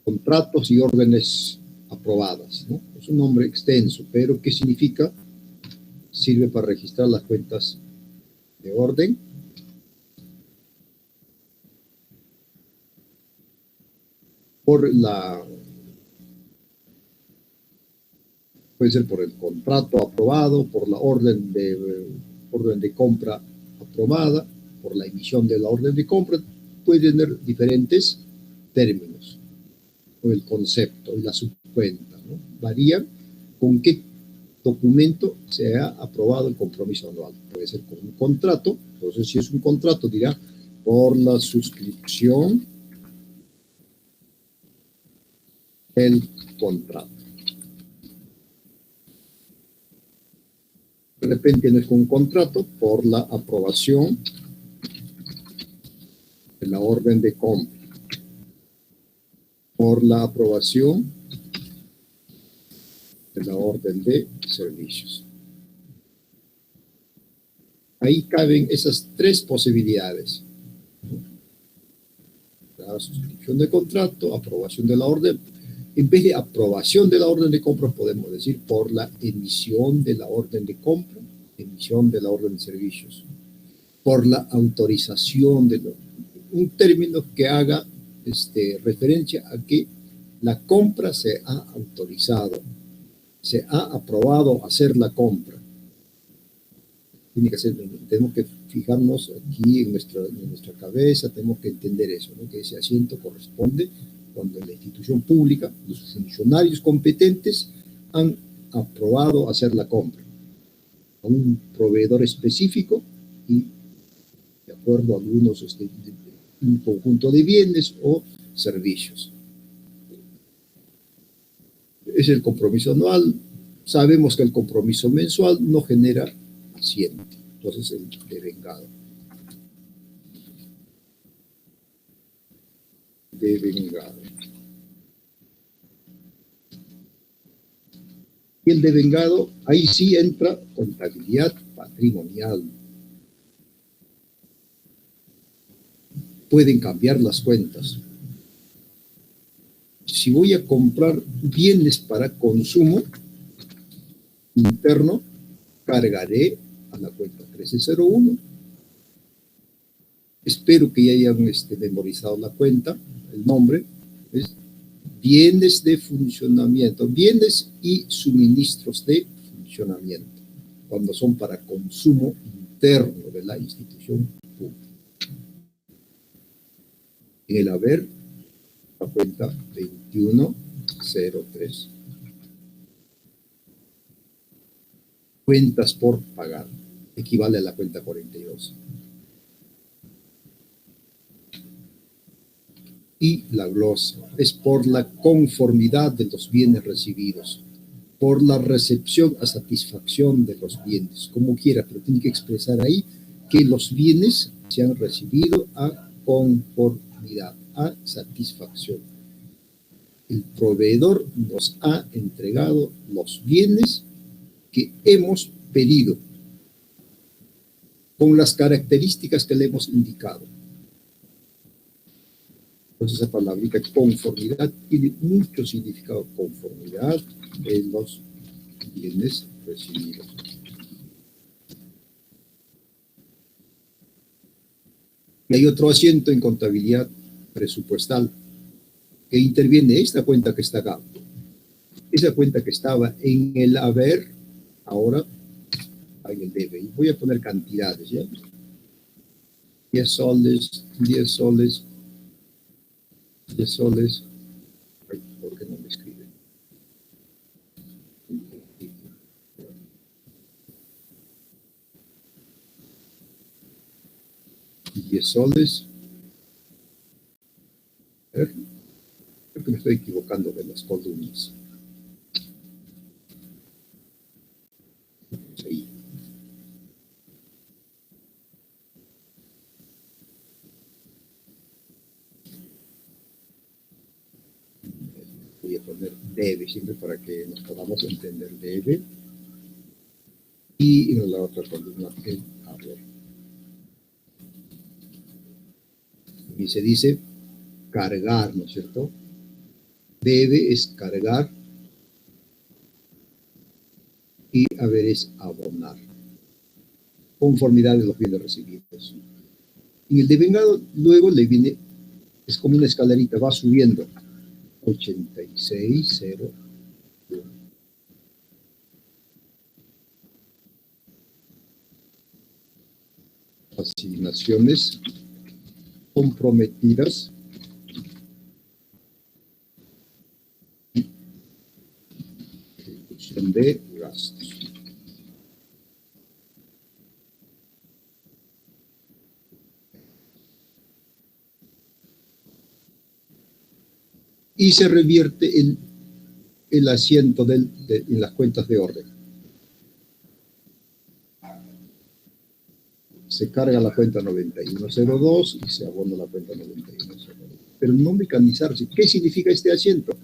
contratos y órdenes aprobadas, ¿no? Es un nombre extenso, pero ¿qué significa? Sirve para registrar las cuentas de orden, puede ser por el contrato aprobado, por la orden de compra aprobada, por la emisión de la orden de compra, puede tener diferentes términos, o el concepto y la subcuenta, ¿no? Varían con qué documento se ha aprobado el compromiso anual. Puede ser con un contrato, entonces si es un contrato dirá por la suscripción del contrato. De repente no es con un contrato, por la aprobación de la orden de compra, por la aprobación de la orden de servicios. Ahí caben esas tres posibilidades: la suscripción de contrato, aprobación de la orden. En vez de aprobación de la orden de compra, podemos decir por la emisión de la orden de compra, emisión de la orden de servicios, por la autorización de un término que haga referencia a que la compra se ha autorizado, se ha aprobado hacer la compra. Tenemos que fijarnos aquí en nuestra cabeza, tenemos que entender eso, ¿no? Que ese asiento corresponde cuando la institución pública, los funcionarios competentes han aprobado hacer la compra a un proveedor específico y de acuerdo a algunos un conjunto de bienes o servicios. Es el compromiso anual. Sabemos que el compromiso mensual no genera asiento, entonces el devengado. Y el devengado, ahí sí entra contabilidad patrimonial. Pueden cambiar las cuentas. Si voy a comprar bienes para consumo interno, cargaré a la cuenta 1301. Espero que ya hayan memorizado la cuenta, el nombre. Es bienes de funcionamiento, bienes y suministros de funcionamiento, cuando son para consumo interno de la institución pública. En el haber, la cuenta 2103. Cuentas por pagar, equivale a la cuenta 42. Y la glosa es por la conformidad de los bienes recibidos, por la recepción a satisfacción de los bienes, como quiera, pero tiene que expresar ahí que los bienes se han recibido a conformidad, a satisfacción. El proveedor nos ha entregado los bienes que hemos pedido, con las características que le hemos indicado. Entonces esa palabrita conformidad tiene mucho significado, conformidad de los bienes recibidos. Y hay otro asiento en contabilidad presupuestal que interviene esta cuenta que está acá. Esa cuenta que estaba en el haber, ahora en el debe. Y voy a poner cantidades, ¿ya? 10 soles, 10 soles, 10 soles. Ay, ¿por qué no me escribe? 10 soles. A ver, creo que me estoy equivocando de las columnas. Sí. Voy a poner debe siempre para que nos podamos entender debe. Y en la otra columna el haber. Y se dice cargar, ¿no es cierto? Debe es cargar y haber es abonar. Conformidad de los bienes recibidos. En el devengado luego le viene, es como una escalerita, va subiendo. 86,0. Asignaciones comprometidas ejecución de gastos. Y se revierte el asiento en las cuentas de orden. Se carga la cuenta 9102 y se abona la cuenta 9102. Pero no mecanizarse. ¿Qué significa este asiento?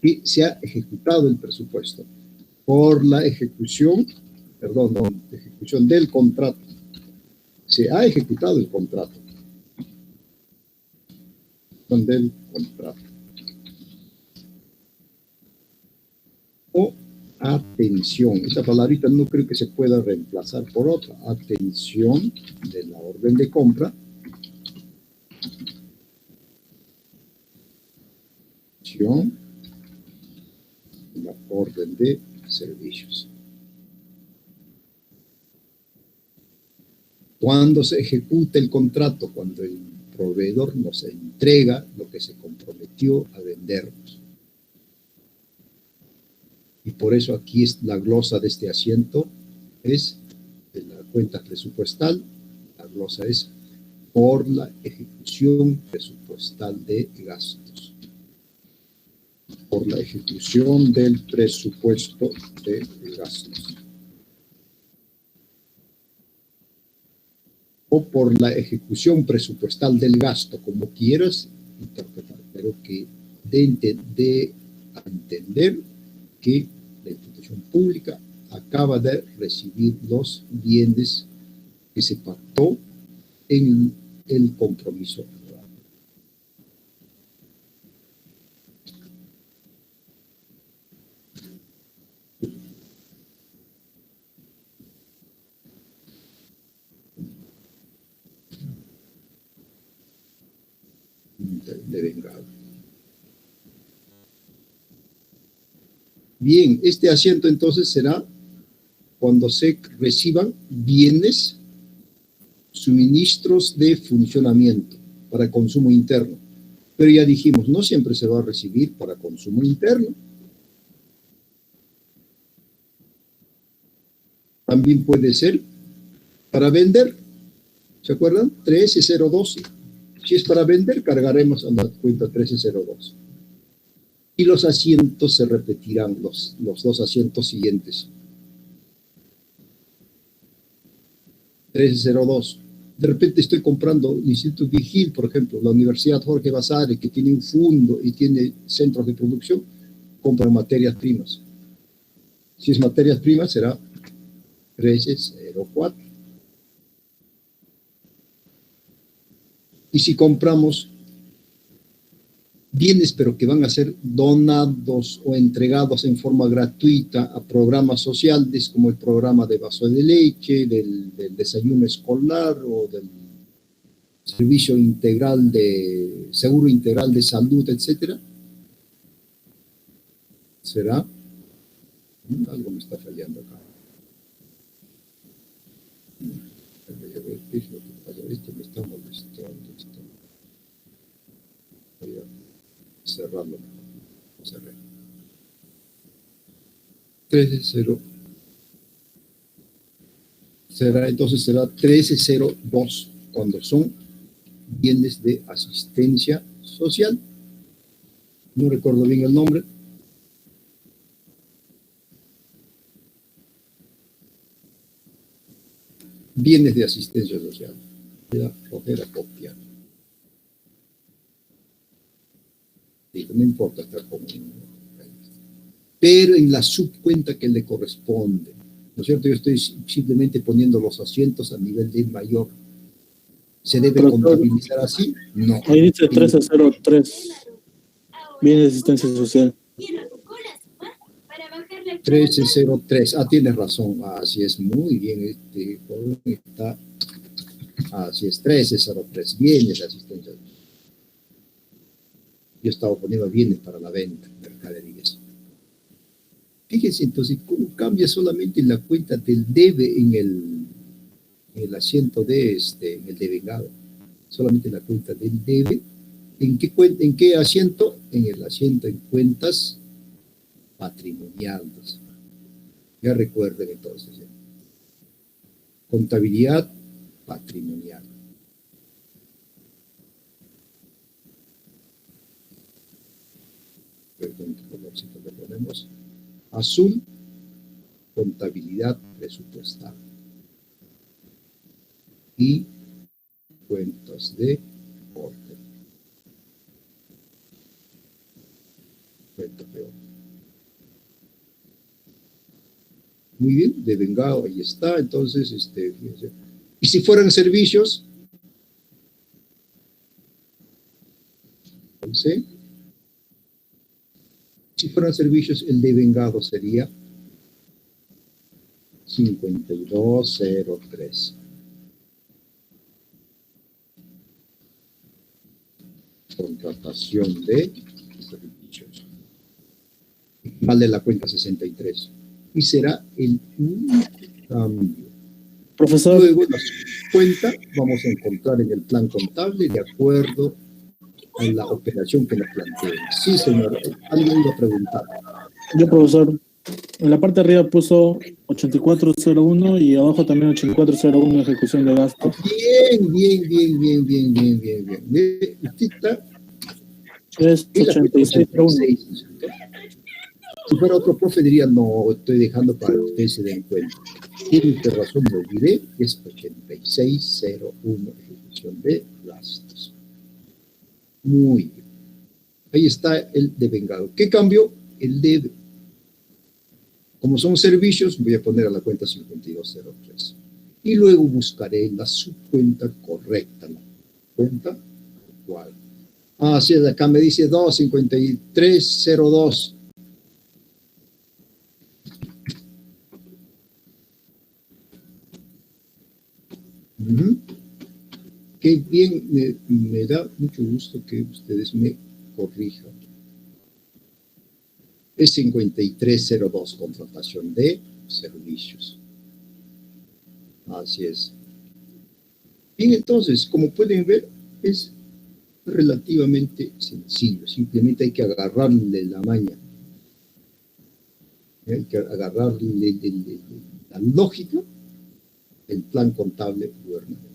Que se ha ejecutado el presupuesto por la ejecución del contrato. Se ha ejecutado el contrato. Del contrato. O atención. Esta palabrita no creo que se pueda reemplazar por otra. Atención de la orden de compra. Atención de la orden de servicios. Cuando se ejecuta el contrato, cuando el proveedor nos entrega lo que se comprometió a vendernos. Y por eso aquí es la glosa de este asiento, es de la cuenta presupuestal, la glosa es por la ejecución presupuestal de gastos. Por la ejecución del presupuesto de gastos. O por la ejecución presupuestal del gasto, como quieras interpretar, pero que dé a entender que la institución pública acaba de recibir los bienes que se pactó en el compromiso. Devengado. Bien, este asiento entonces será cuando se reciban bienes, suministros de funcionamiento para consumo interno. Pero ya dijimos, no siempre se va a recibir para consumo interno. También puede ser para vender. ¿Se acuerdan? 13012. Si es para vender, cargaremos a la cuenta 13012. Y los asientos se repetirán, los dos asientos siguientes. 1302. De repente estoy comprando el Instituto Vigil, por ejemplo, la Universidad Jorge Basadre, que tiene un fondo y tiene centros de producción, compran materias primas. Si es materias primas, será 1304. Y si compramos bienes, pero que van a ser donados o entregados en forma gratuita a programas sociales, como el programa de vaso de leche, del desayuno escolar o del servicio integral de seguro integral de salud, etcétera, será algo me está fallando acá. Voy a ver qué es lo que pasa. Esto me está molestando. Voy a cerrarlo. Cerré. 13.0 será, entonces será 13.02 cuando son bienes de asistencia social. No recuerdo bien el nombre. Bienes de asistencia social. Era flojera copiar. No importa estar como pero en la subcuenta que le corresponde, ¿no es cierto? Yo estoy simplemente poniendo los asientos a nivel de mayor. ¿Se debe contabilizar así? No. Ahí dice 1303. Bienes de asistencia social. 1303. Tienes razón. Así es, muy bien. Este joven está. Así es, 1303. Bienes de asistencia. Yo estaba poniendo bienes para la venta, mercaderías. Fíjense entonces cómo cambia solamente la cuenta del debe en el asiento de en el devengado. Solamente la cuenta del debe. ¿En qué asiento? En el asiento en cuentas patrimoniales. Ya recuerden entonces. Contabilidad patrimonial. Perdón, qué colorcito le ponemos. Azul, contabilidad presupuestal. Y cuentas de orden. Cuentas de orden. Muy bien, devengado, ahí está. Entonces, fíjense. Y si fueran servicios, entonces, si fueran servicios, el devengado sería 5203. Contratación de servicios. Vale la cuenta 63. Y será el único cambio. Profesor. Luego la cuenta vamos a encontrar en el plan contable de acuerdo a la operación que nos planteen. Sí, señor. Alguien iba a preguntar. Yo, profesor. En la parte de arriba puso 8401 y abajo también 8401 ejecución de gastos. Bien. Usted Es 8601. Si fuera otro profe diría, no, estoy dejando para que ustedes se den cuenta. Tiene usted razón, lo olvidé, es 8601 ejecución de gastos. Muy bien. Ahí está el devengado. ¿Qué cambió? El debe. Como son servicios, voy a poner a la cuenta 5203. Y luego buscaré la subcuenta correcta. ¿No? ¿Cuenta? ¿Cuál? Sí, acá me dice 25302. Qué bien, me da mucho gusto que ustedes me corrijan. Es 5302, contratación de servicios. Así es. Bien, entonces, como pueden ver, es relativamente sencillo. Simplemente hay que agarrarle la maña. Hay que agarrarle la lógica del plan contable gubernamental.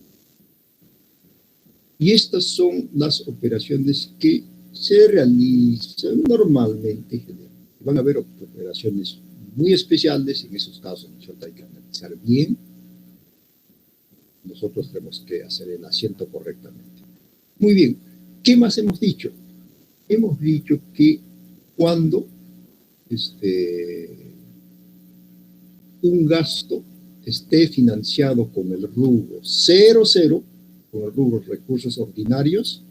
Y estas son las operaciones que se realizan normalmente. Van a haber operaciones muy especiales, en esos casos nosotros hay que analizar bien. Nosotros tenemos que hacer el asiento correctamente. Muy bien, ¿qué más hemos dicho? Hemos dicho que cuando un gasto esté financiado con el rubro 00, con el rubro recursos ordinarios,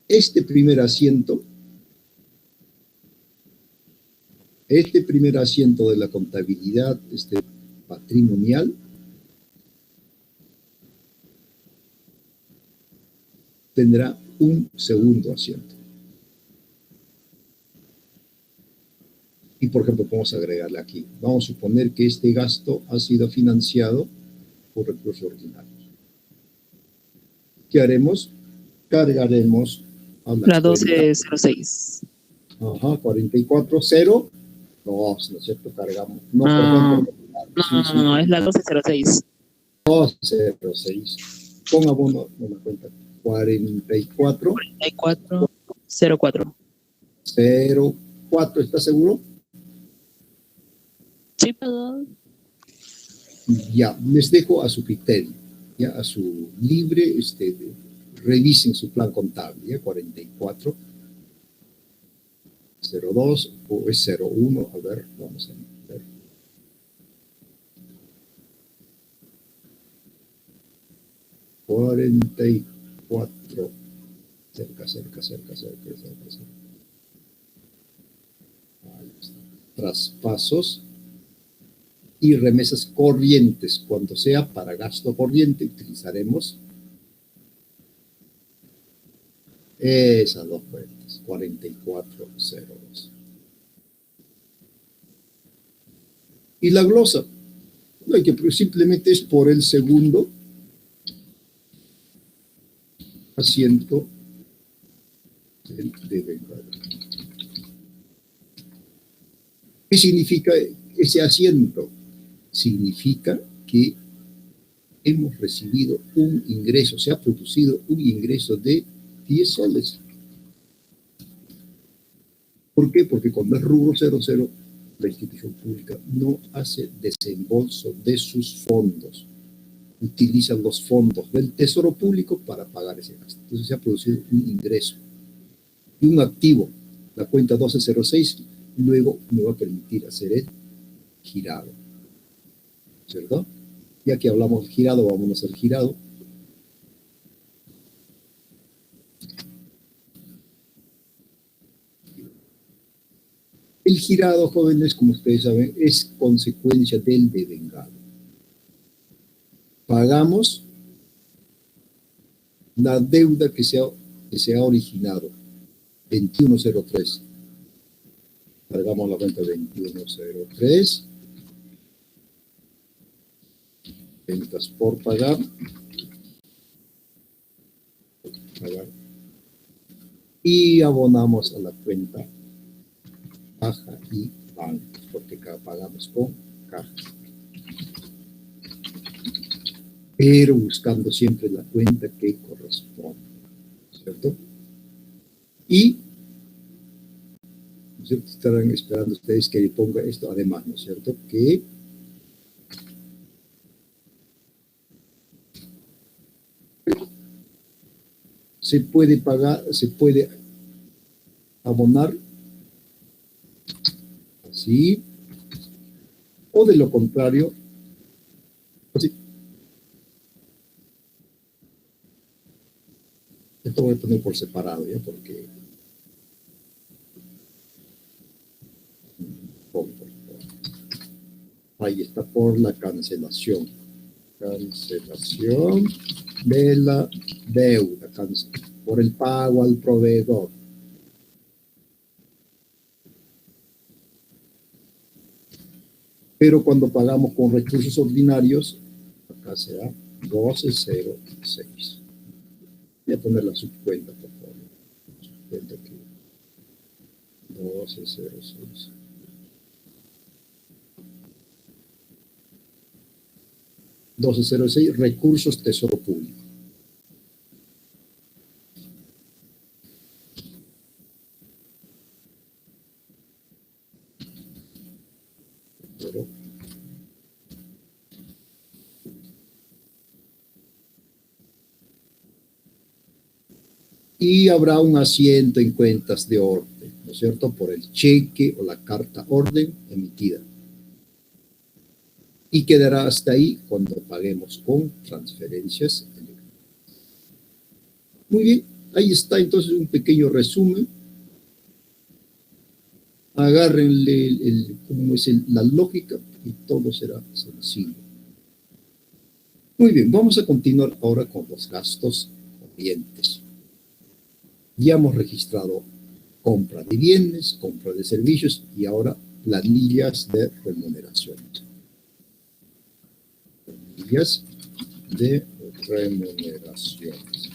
este primer asiento de la contabilidad patrimonial tendrá un segundo asiento. Y, por ejemplo, vamos a agregarle aquí. Vamos a suponer que este gasto ha sido financiado por recursos ordinarios. ¿Qué haremos? Cargaremos a la 1206. 4402, ¿no es cierto? Cargamos. No, no, es la 1206. 206. Con abono de la cuenta 4404. 04, ¿estás seguro? Sí, perdón. Ya, les dejo a su criterio, ya a su libre, revisen su plan contable, ya 4402 o es 01, a ver, vamos a ver. ...44... cerca. traspasos y remesas corrientes. Cuando sea para gasto corriente, utilizaremos esas dos cuentas, 4402. Y la glosa, no hay que, simplemente es por el segundo asiento del devengado. ¿Qué significa ese asiento? Significa que hemos recibido un ingreso, se ha producido un ingreso de 10 soles. ¿Por qué? Porque cuando es rubro 00, la institución pública no hace desembolso de sus fondos. Utilizan los fondos del Tesoro Público para pagar ese gasto. Entonces se ha producido un ingreso y un activo. La cuenta 1206 luego me va a permitir hacer el girado, ¿cierto? Ya que hablamos del girado, vámonos al girado. El girado, jóvenes, como ustedes saben, es consecuencia del devengado. Pagamos la deuda que se ha originado, 2103. Cargamos la cuenta 2103. Ventas por pagar. Y abonamos a la cuenta caja y bancos, porque pagamos con caja. Pero buscando siempre la cuenta que corresponde, ¿cierto? Y ¿no es cierto? Estarán esperando ustedes que le ponga esto además, ¿no es cierto? Que se puede pagar, se puede abonar así, o de lo contrario, así. Esto voy a poner por separado, ¿ya? Porque ahí está, por la cancelación. Cancelación de la deuda, por el pago al proveedor. Pero cuando pagamos con recursos ordinarios, acá será 1206. Voy a poner la subcuenta, por favor. Subcuenta aquí. 1206. Recursos Tesoro Público. Y habrá un asiento en cuentas de orden, ¿no es cierto? Por el cheque o la carta orden emitida. Y quedará hasta ahí cuando paguemos con transferencias electrónicas. Muy bien, ahí está entonces un pequeño resumen. Agárrenle cómo es la lógica y todo será sencillo. Muy bien, vamos a continuar ahora con los gastos corrientes. Ya hemos registrado compra de bienes, compra de servicios y ahora planillas de remuneraciones. Planillas de remuneraciones.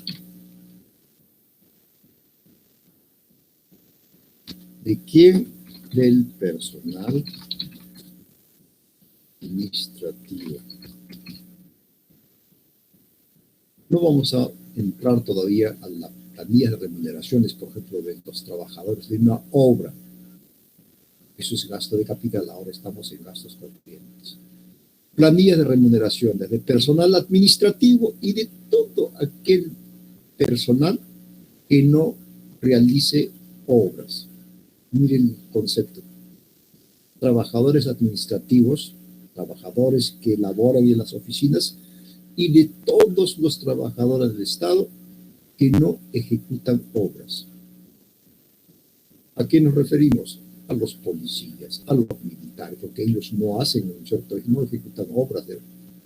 ¿De quién? Del personal administrativo. No vamos a entrar todavía a la planilla de remuneraciones, por ejemplo, de los trabajadores de una obra. Eso es gasto de capital, ahora estamos en gastos corrientes. Planillas de remuneraciones de personal administrativo y de todo aquel personal que no realice obras. Miren el concepto. Trabajadores administrativos, trabajadores que laboran en las oficinas y de todos los trabajadores del Estado que no ejecutan obras. ¿A qué nos referimos? a los policías, a los militares, porque ellos no hacen, ¿no es cierto?, no ejecutan obras de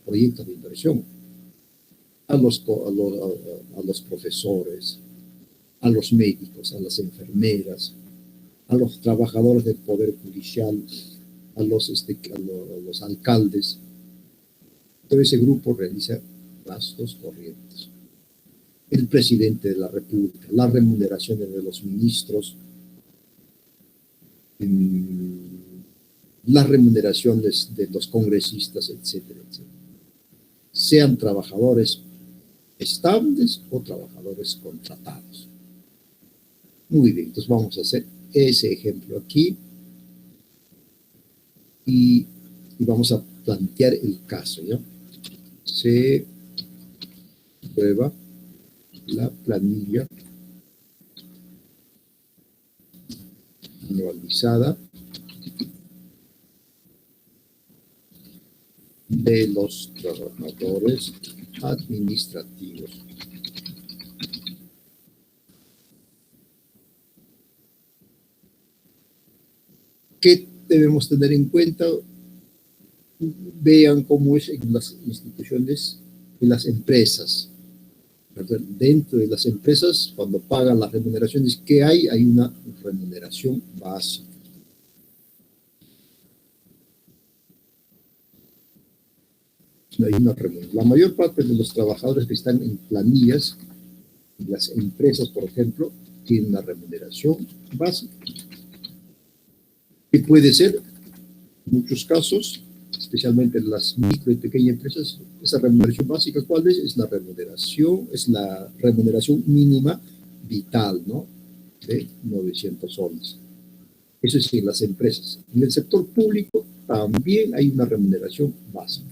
proyectos de inversión, a los profesores, a los médicos, a las enfermeras, a los trabajadores del Poder Judicial, a los alcaldes. Todo ese grupo realiza gastos corrientes. El presidente de la República, las remuneraciones de los ministros, las remuneraciones de los congresistas, etcétera, etcétera. Sean trabajadores estables o trabajadores contratados. Muy bien, entonces vamos a hacer ese ejemplo aquí y vamos a plantear el caso, ¿ya? Se prueba la planilla anualizada de los trabajadores administrativos. ¿Qué debemos tener en cuenta? Vean cómo es en las instituciones, en las empresas. Dentro de las empresas, cuando pagan las remuneraciones, ¿qué hay? Hay una remuneración básica. La mayor parte de los trabajadores que están en planillas, en las empresas, por ejemplo, tienen una remuneración básica. Que puede ser, en muchos casos, especialmente en las micro y pequeñas empresas, esa remuneración básica, ¿cuál es? Es la remuneración mínima vital, ¿no? De 900 soles. Eso es en las empresas. En el sector público también hay una remuneración básica.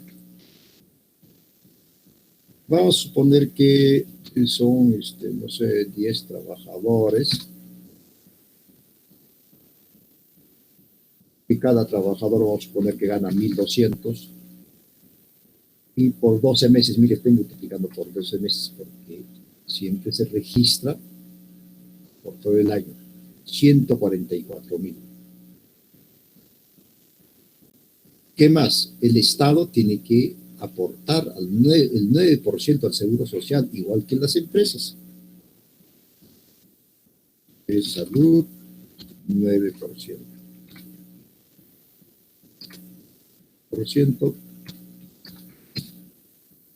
Vamos a suponer que son, no sé, 10 trabajadores, y cada trabajador vamos a suponer que gana 1.200, y por 12 meses, mire, estoy multiplicando por 12 meses porque siempre se registra por todo el año, 144.000. ¿Qué más? El Estado tiene que aportar el 9% al seguro social, igual que en las empresas. De salud, 9%.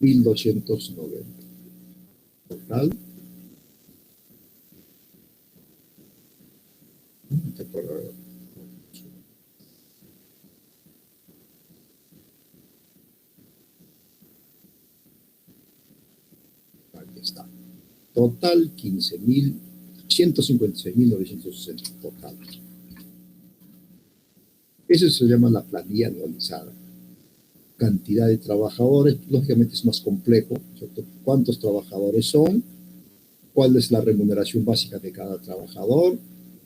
1.290. Total. Aquí está. Total 156.960 total. Eso se llama la planilla anualizada. Cantidad de trabajadores, lógicamente es más complejo, ¿cierto? ¿Cuántos trabajadores son? ¿Cuál es la remuneración básica de cada trabajador?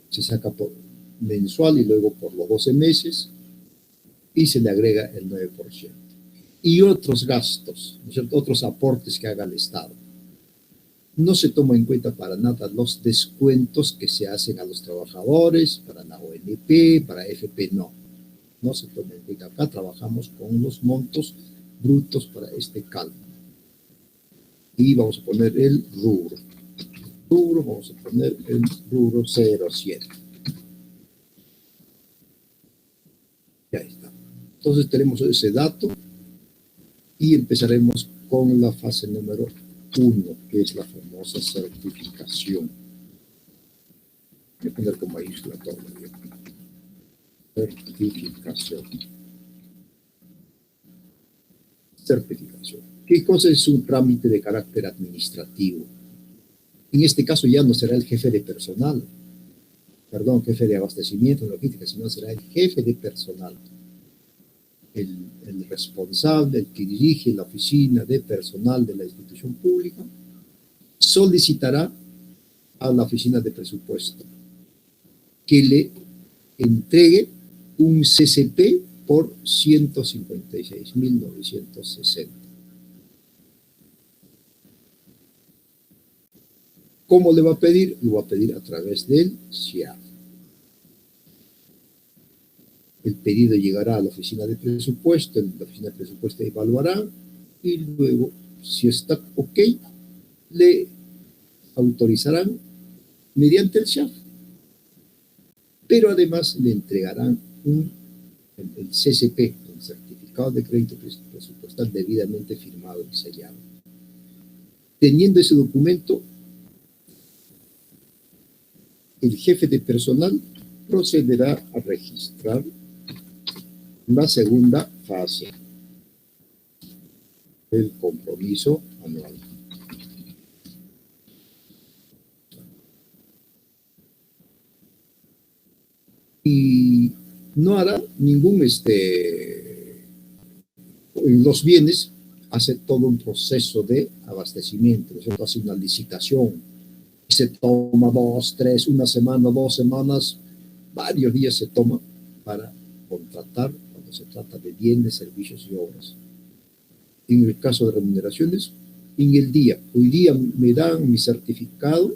Se saca por mensual y luego por los 12 meses y se le agrega el 9%. Y otros gastos, ¿no es cierto? Otros aportes que haga el Estado. No se toma en cuenta para nada los descuentos que se hacen a los trabajadores, para la ONP, para FP, no se toma en cuenta. Acá trabajamos con los montos brutos para este cálculo. Y vamos a poner el rubro. Vamos a poner el rubro 07. Ya está. Entonces tenemos ese dato y empezaremos con la fase número 1, que es la famosa certificación. Voy a poner como isla todo. Certificación. ¿Qué cosa es un trámite de carácter administrativo? En este caso ya no será el jefe de personal, jefe de abastecimiento, logística, sino será el jefe de personal. El responsable, el que dirige la oficina de personal de la institución pública, solicitará a la oficina de presupuesto que le entregue un CCP por 156.960. ¿Cómo le va a pedir? Lo va a pedir a través del SIAF. El pedido llegará a la oficina de presupuesto, la oficina de presupuesto evaluará y luego, si está ok, le autorizarán mediante el SHAF. Pero además le entregarán el CCP, el certificado de crédito presupuestal debidamente firmado y sellado. Teniendo ese documento, el jefe de personal procederá a registrar la segunda fase del compromiso anual. Y no hará ningún, los bienes, hace todo un proceso de abastecimiento, ¿no? Hace una licitación, se toma 2, 3, una semana, 2 semanas, varios días se toma para contratar cuando se trata de bienes, servicios y obras. En el caso de remuneraciones, en el día, hoy día me dan mi certificado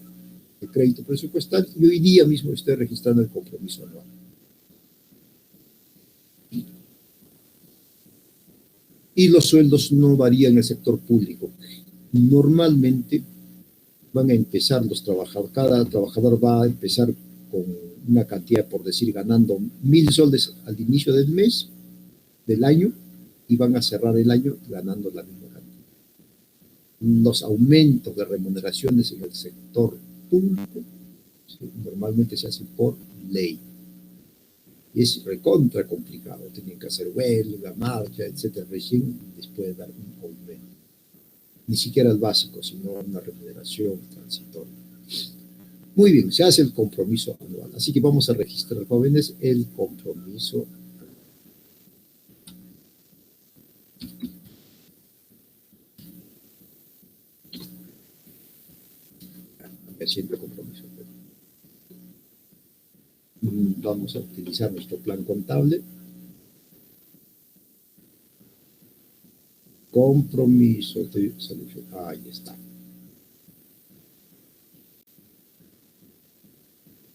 de crédito presupuestal y hoy día mismo estoy registrando el compromiso anual. Y los sueldos no varían en el sector público. Normalmente van a empezar los trabajadores, cada trabajador va a empezar con una cantidad, por decir, ganando 1.000 soles al inicio del mes, del año, y van a cerrar el año ganando la misma cantidad. Los aumentos de remuneraciones en el sector público, ¿sí?, normalmente se hacen por ley. Y es recontra complicado, tienen que hacer huelga, marcha, etcétera, recién después de dar un aumento. Ni siquiera el básico, sino una remuneración transitoria. Muy bien, se hace el compromiso anual. Así que vamos a registrar, jóvenes, el compromiso anual. Haciendo el compromiso anual. Vamos a utilizar nuestro plan contable. Compromiso, ahí está.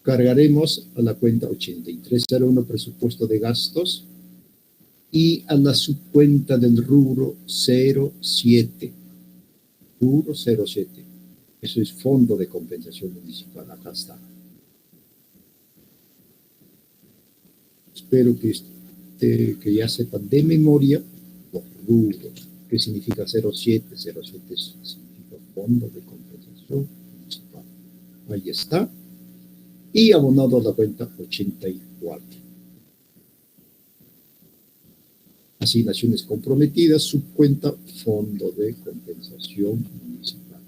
Cargaremos a la cuenta 8301 presupuesto de gastos y a la subcuenta del rubro 07. Rubro 07. Eso es Fondo de Compensación Municipal. Acá está. Espero que ya sepan de memoria los rubros. ¿Qué significa 07? 07 significa Fondo de Compensación Municipal. Ahí está. Y abonado a la cuenta 84. Asignaciones comprometidas, subcuenta Fondo de Compensación Municipal.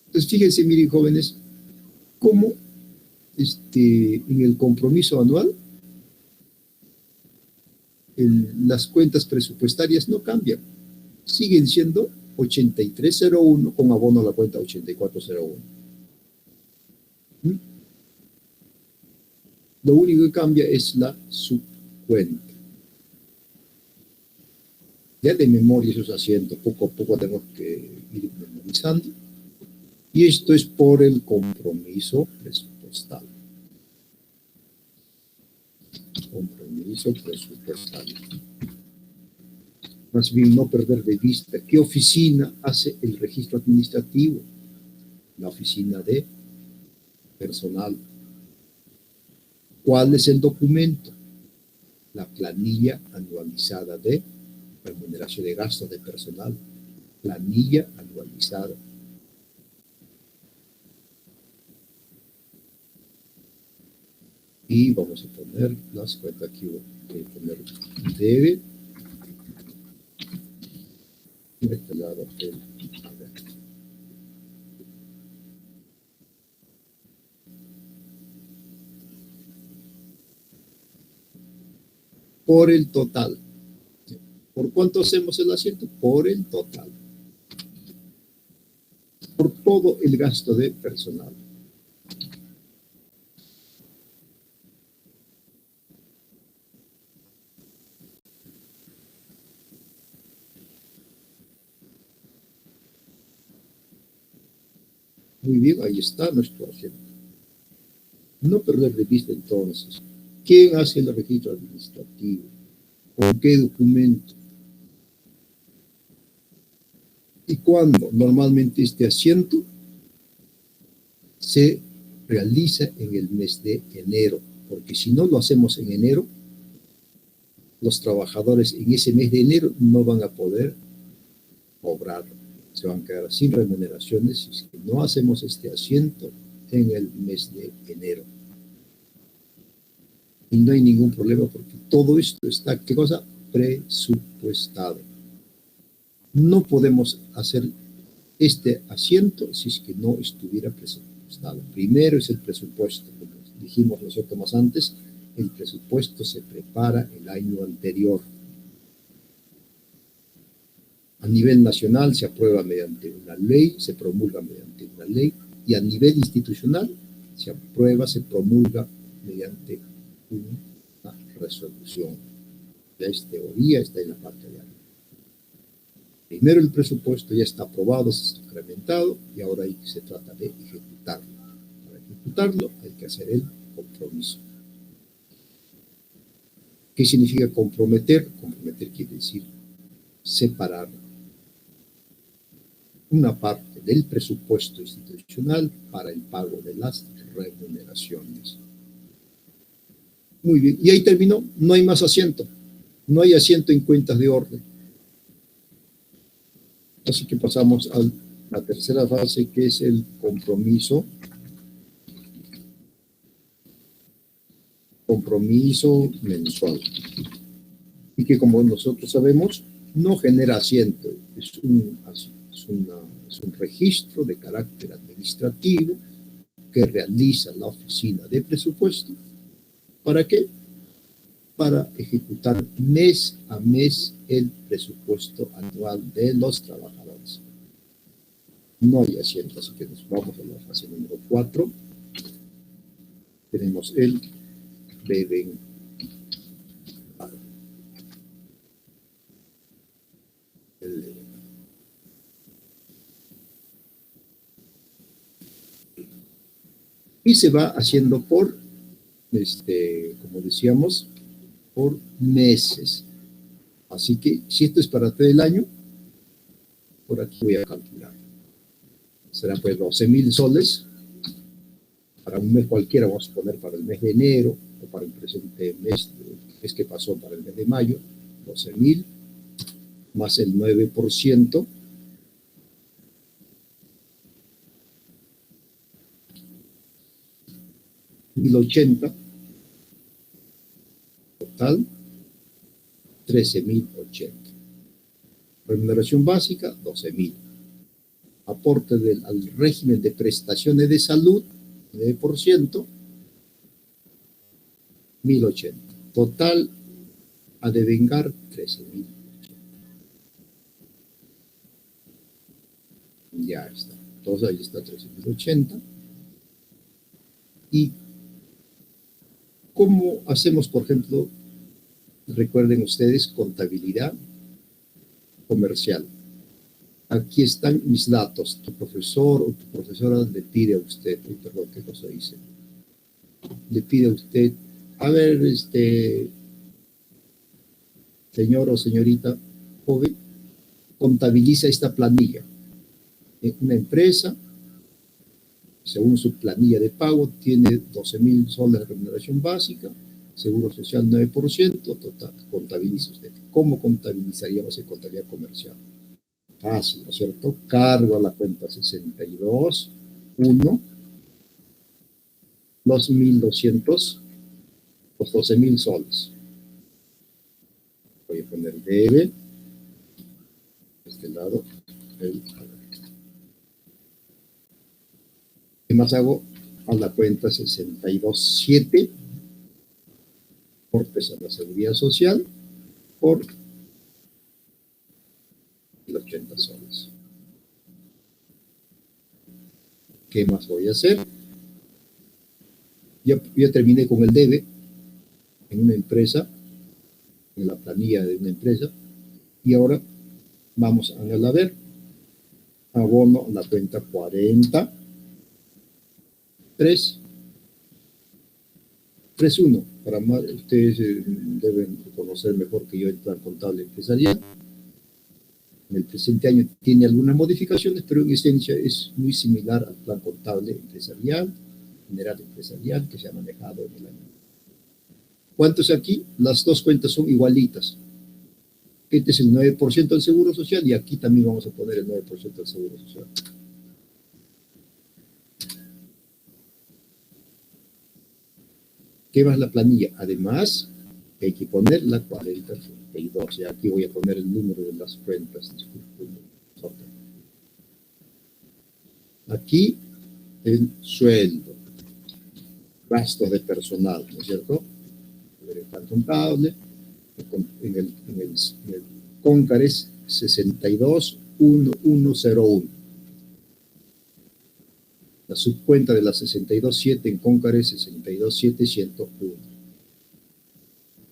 Entonces, fíjense, miren, jóvenes, cómo en el compromiso anual las cuentas presupuestarias no cambian. Siguen siendo 8301 con abono a la cuenta 8401. Lo único que cambia es la subcuenta. Ya de memoria esos asientos, poco a poco tenemos que ir memorizando. Y esto es por el compromiso presupuestal. Compromiso presupuestal. Más bien no perder de vista qué oficina hace el registro administrativo. La oficina de personal. ¿Cuál es el documento? La planilla anualizada de remuneración de gastos de personal. Planilla anualizada. Y vamos a poner las cuentas aquí. Voy a poner debe. Y de este lado por el total. ¿Por cuánto hacemos el asiento? Por el total. Por todo el gasto de personal. Muy bien, ahí está nuestro asiento. No perder de vista entonces, ¿quién hace el registro administrativo? ¿Con qué documento? ¿Y cuándo? Normalmente este asiento se realiza en el mes de enero, porque si no lo hacemos en enero, los trabajadores en ese mes de enero no van a poder cobrar, se van a quedar sin remuneraciones si es que no hacemos este asiento en el mes de enero. Y no hay ningún problema porque todo esto está, ¿qué cosa? Presupuestado. No podemos hacer este asiento si es que no estuviera presupuestado. Primero es el presupuesto, como dijimos nosotros más antes, el presupuesto se prepara el año anterior. A nivel nacional se aprueba mediante una ley, se promulga mediante una ley, y a nivel institucional se aprueba, se promulga mediante una resolución. Ya es teoría, está en la parte de arriba. Primero el presupuesto ya está aprobado, se ha incrementado, y ahora ahí se trata de ejecutarlo. Para ejecutarlo hay que hacer el compromiso. ¿Qué significa comprometer? Comprometer quiere decir separar una parte del presupuesto institucional para el pago de las remuneraciones. Muy bien, y ahí terminó, no hay más asiento, no hay asiento en cuentas de orden. Así que pasamos a la tercera fase, que es el compromiso mensual. Y que, como nosotros sabemos, no genera asiento, es un registro de carácter administrativo que realiza la oficina de presupuesto. ¿Para qué? Para ejecutar mes a mes el presupuesto anual de los trabajadores. No hay asiento, así que nos vamos a la fase número 4. Tenemos el devengar. Y se va haciendo por, como decíamos, por meses. Así que si esto es para todo el año, por aquí voy a calcular. Será pues 12,000 soles para un mes cualquiera, vamos a poner para el mes de enero o para el presente mes que pasó para el mes de mayo, 12,000 más el 9%, $1,080, total 13,080. Remuneración básica, 12,000. Aporte al régimen de prestaciones de salud, 9%, 1,080. Total a devengar, 13,080. Ya está. Entonces ahí está 13,080. ¿Y cómo hacemos, por ejemplo, recuerden ustedes, contabilidad comercial? Aquí están mis datos. Tu profesor o tu profesora le pide a usted, perdón, ¿qué cosa dice? Le pide a usted, a ver, señor o señorita joven, contabiliza esta planilla. Una empresa, según su planilla de pago, tiene 12,000 soles de remuneración básica, seguro social 9%, total, contabiliza usted. ¿Cómo contabilizaríamos en contabilidad comercial? Fácil, ¿no es cierto? Cargo a la cuenta 62, 1, los 1,200, los 12,000 soles. Voy a poner debe, de este lado, ¿qué más hago? A la cuenta 62,7, aportes a la seguridad social, por 1,080 soles. ¿Qué más voy a hacer? Ya terminé con el debe en una empresa, en la planilla de una empresa, y ahora vamos a ver abono a la cuenta 40, 3, 3.1. Para más, ustedes deben conocer mejor que yo el plan contable empresarial. En el presente año tiene algunas modificaciones, pero en esencia es muy similar al plan contable empresarial, general empresarial, que se ha manejado en el año. ¿Cuántos aquí? Las dos cuentas son igualitas. Este es el 9% del Seguro Social y aquí también vamos a poner el 9% del Seguro Social. ¿Qué más la planilla? Además, hay que poner la 4032. Y aquí voy a poner el número de las cuentas. Disculpen. Aquí el sueldo, gastos de personal, ¿no es cierto? El plan contable, en el CONCAR es 621101. La subcuenta de la 627 en CONCAR es 62701.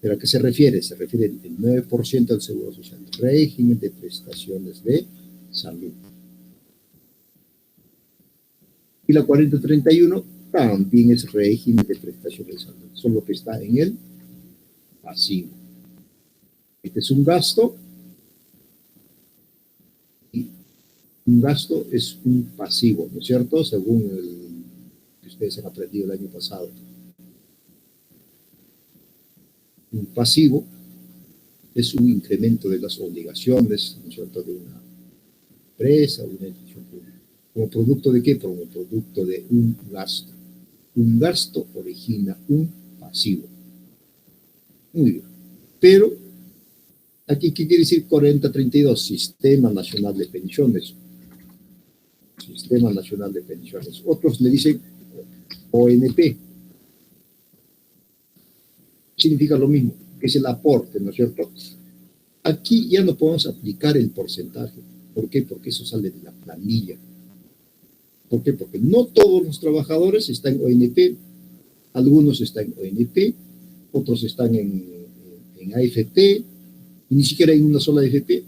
¿Pero a qué se refiere? Se refiere el 9% del Seguro Social, régimen de prestaciones de salud. Y la 4031 también es régimen de prestaciones de salud, solo que está en el pasivo. Este es un gasto. Y un gasto es un pasivo, ¿no es cierto? Según el que ustedes han aprendido el año pasado. Un pasivo es un incremento de las obligaciones, ¿no es cierto?, de una empresa o una institución pública. ¿Como producto de qué? Como producto de un gasto. Un gasto origina un pasivo. Muy bien. Pero, aquí, ¿qué quiere decir 4032? Sistema Nacional de Pensiones. Sistema Nacional de Pensiones. Otros le dicen ONP. Significa lo mismo, que es el aporte, ¿no es cierto? Aquí ya no podemos aplicar el porcentaje. ¿Por qué? Porque eso sale de la planilla. ¿Por qué? Porque no todos los trabajadores están en ONP. Algunos están en ONP, otros están en AFP, y ni siquiera en una sola AFP.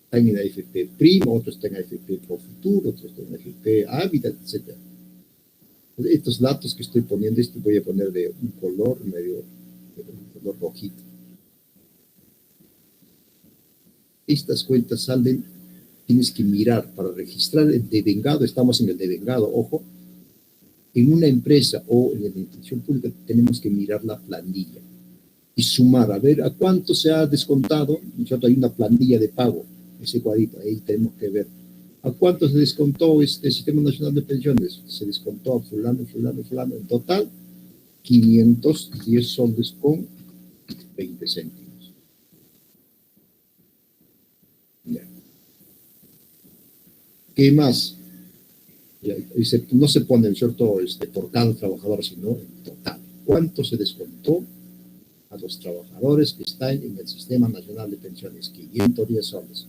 Están en AFP Prima, otros están en AFP Pro Futuro, otros están en AFP Habitat, etc. Estos datos que estoy poniendo, voy a poner de un color medio, de un color rojito. Estas cuentas salen, tienes que mirar para registrar el devengado, estamos en el devengado, ojo, en una empresa o en la institución pública tenemos que mirar la planilla y sumar, a ver a cuánto se ha descontado, ¿no es cierto? Hay una planilla de pago, ese cuadrito, ahí tenemos que ver a cuánto se descontó este Sistema Nacional de Pensiones, se descontó a fulano, en total 510 soles con 20 céntimos. Ya. ¿Qué más? Ya, no se pone el cierto por cada trabajador, sino en total. ¿Cuánto se descontó a los trabajadores que están en el Sistema Nacional de Pensiones? 510 soles.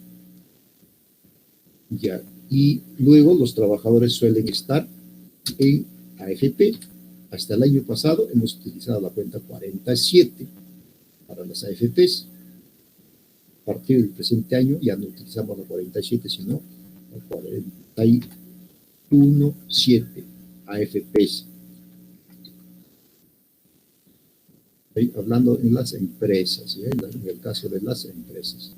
Ya. Y luego los trabajadores suelen estar en AFP. Hasta el año pasado hemos utilizado la cuenta 47 para las AFPs. A partir del presente año ya no utilizamos la 47, sino la 41.7 AFPs. Hablando en las empresas, ¿sí? En el caso de las empresas.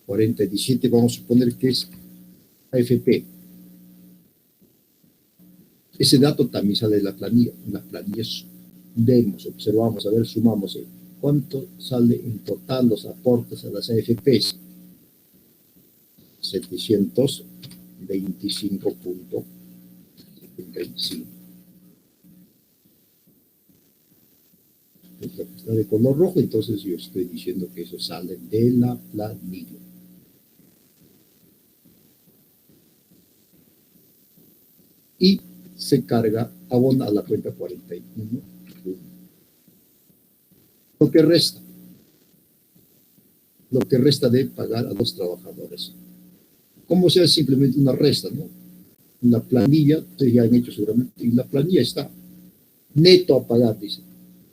4017 vamos a suponer que es AFP. Ese dato también sale de la planilla. En las planillas vemos, observamos, a ver, sumamos cuánto sale en total los aportes a las AFPs. 725.75. Es lo que está de color rojo, entonces yo estoy diciendo que eso sale de la planilla. Y se carga, abona a la cuenta 41. Lo que resta de pagar a los trabajadores. ¿Cómo se hace? Simplemente una resta, ¿no? En la planilla, ustedes ya han hecho seguramente, y la planilla está neto a pagar, dice.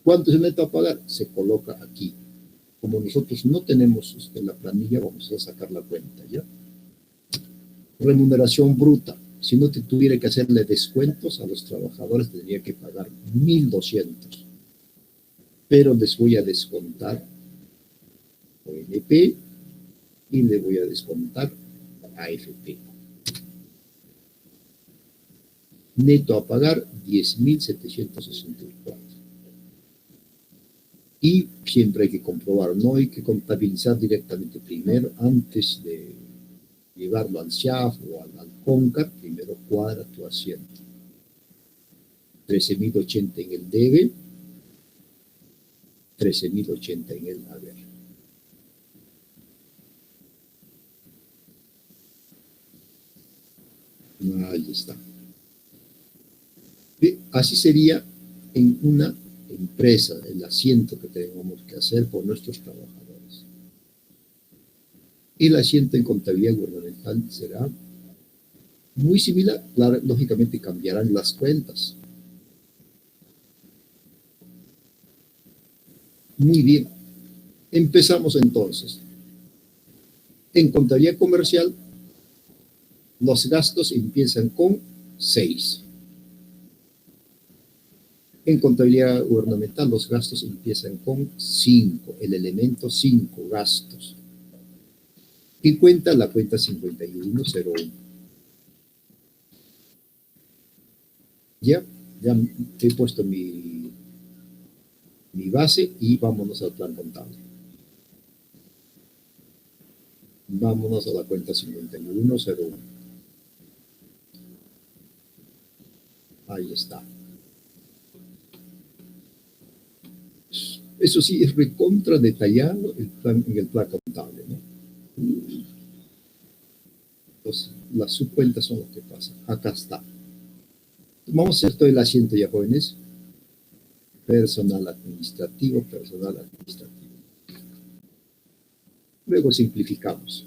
¿Cuánto es el neto a pagar? Se coloca aquí. Como nosotros no tenemos la planilla, vamos a sacar la cuenta, ¿ya? Remuneración bruta, Si no te tuviera que hacerle descuentos a los trabajadores, tendría que pagar 1.200. Pero les voy a descontar ONP y le voy a descontar AFP. Neto a pagar 10.764. Y siempre hay que comprobar, no hay que contabilizar directamente primero, antes de llevarlo al SHAF o al CONCAR, primero cuadra tu asiento. 13.080 en el debe, 13.080 en el haber. Ahí está. Así sería en una empresa, el asiento que tenemos que hacer por nuestros trabajadores. El asiento en contabilidad gubernamental será muy similar. Claro, lógicamente cambiarán las cuentas. Muy bien. Empezamos entonces. En contabilidad comercial, los gastos empiezan con 6. En contabilidad gubernamental, los gastos empiezan con 5, el elemento 5, gastos. ¿Qué cuenta? La cuenta 5101. Ya he puesto mi base y vámonos al plan contable. Vámonos a la cuenta 5101. Ahí está. Eso sí, es recontra detallado en el plan contable, ¿no? Entonces, las subcuentas son lo que pasa. Acá está. Vamos a hacer todo el asiento ya, jóvenes. Personal administrativo. Luego simplificamos,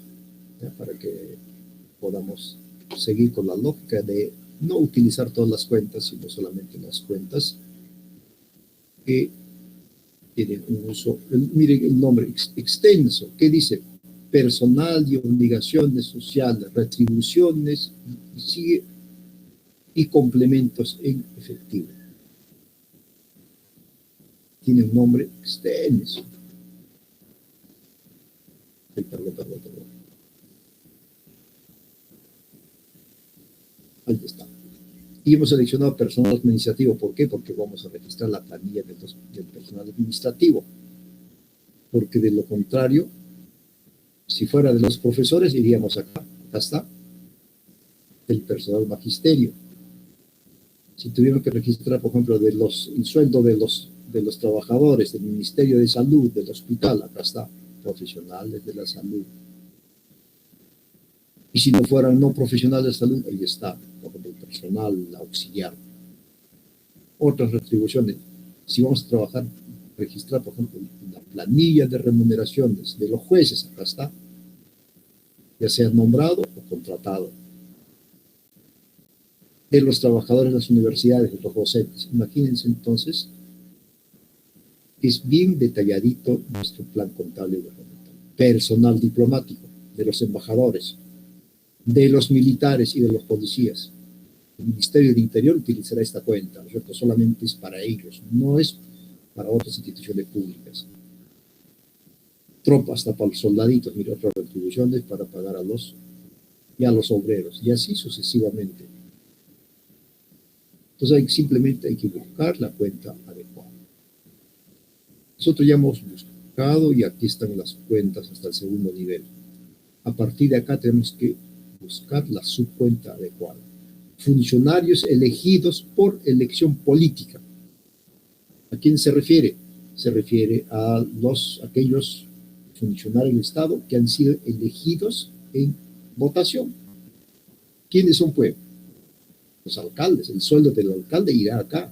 ¿ya? Para que podamos seguir con la lógica de no utilizar todas las cuentas, sino solamente las cuentas que tienen un uso. Miren el nombre extenso, ¿qué dice? Personal y obligaciones sociales, retribuciones y complementos en efectivo. Tiene un nombre extenso. Perdón. Ahí está. Y hemos seleccionado personal administrativo. ¿Por qué? Porque vamos a registrar la planilla del personal administrativo. Porque de lo contrario, si fuera de los profesores, iríamos acá. Acá está. El personal magisterio. Si tuviéramos que registrar, por ejemplo, el sueldo de los trabajadores del Ministerio de Salud, del hospital, acá está. Profesionales de la salud. Y si no fueran no profesionales de salud, ahí está, por ejemplo, el personal auxiliar. Otras retribuciones. Si vamos a trabajar, registrar, por ejemplo, la planilla de remuneraciones de los jueces, acá está, ya sea nombrado o contratado. De los trabajadores de las universidades, de los docentes. Imagínense entonces, es bien detalladito nuestro plan contable gubernamental. Personal diplomático, de los embajadores, de los militares y de los policías. El Ministerio de Interior utilizará esta cuenta, ¿cierto? Solamente es para ellos, no es para otras instituciones públicas. Tropas, hasta para los soldaditos, mira, otras retribuciones para pagar a los obreros, y así sucesivamente. Entonces simplemente hay que buscar la cuenta adecuada. Nosotros ya hemos buscado y aquí están las cuentas hasta el segundo nivel. A partir de acá tenemos que buscar la subcuenta adecuada. Funcionarios elegidos por elección política. ¿A quién se refiere? Se refiere a aquellos funcionarios del Estado que han sido elegidos en votación. ¿Quiénes son, pues? Los alcaldes. El sueldo del alcalde irá acá.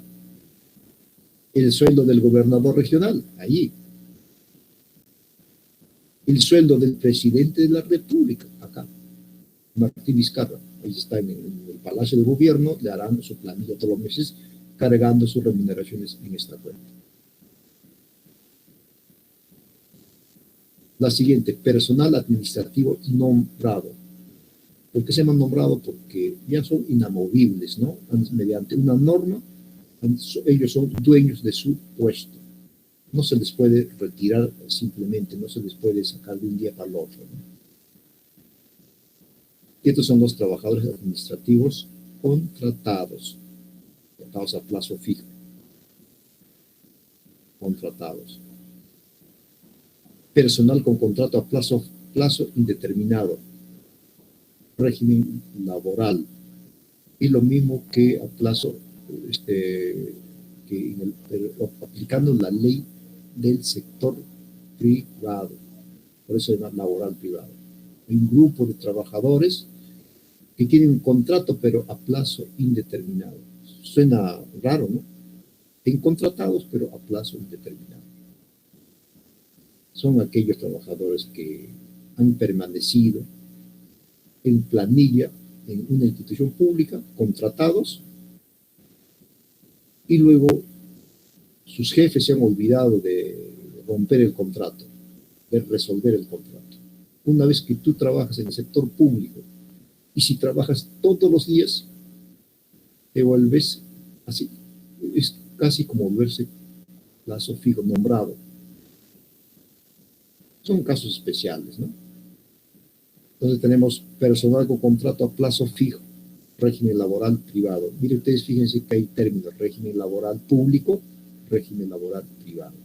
El sueldo del gobernador regional, allí. El sueldo del presidente de la República, acá. Martín Vizcarra, ahí está en el Palacio de Gobierno, le harán su planilla todos los meses, cargando sus remuneraciones en esta cuenta. La siguiente, personal administrativo nombrado. ¿Por qué se han nombrado? Porque ya son inamovibles, ¿no? Mediante una norma, ellos son dueños de su puesto. No se les puede retirar simplemente, no se les puede sacar de un día para el otro, ¿no? Y estos son los trabajadores administrativos contratados a plazo fijo. Contratados. Personal con contrato a plazo indeterminado. Régimen laboral. Y lo mismo que a plazo, aplicando la ley del sector privado. Por eso es más laboral privado. Hay un grupo de trabajadores que tienen un contrato, pero a plazo indeterminado. Suena raro, ¿no? Contratados, pero a plazo indeterminado. Son aquellos trabajadores que han permanecido en planilla en una institución pública, contratados, y luego sus jefes se han olvidado de romper el contrato, de resolver el contrato. Una vez que tú trabajas en el sector público, y si trabajas todos los días, te vuelves así, es casi como volverse plazo fijo, nombrado. Son casos especiales, ¿no? Entonces tenemos personal con contrato a plazo fijo, régimen laboral privado. Miren ustedes, fíjense que hay términos: régimen laboral público, régimen laboral privado.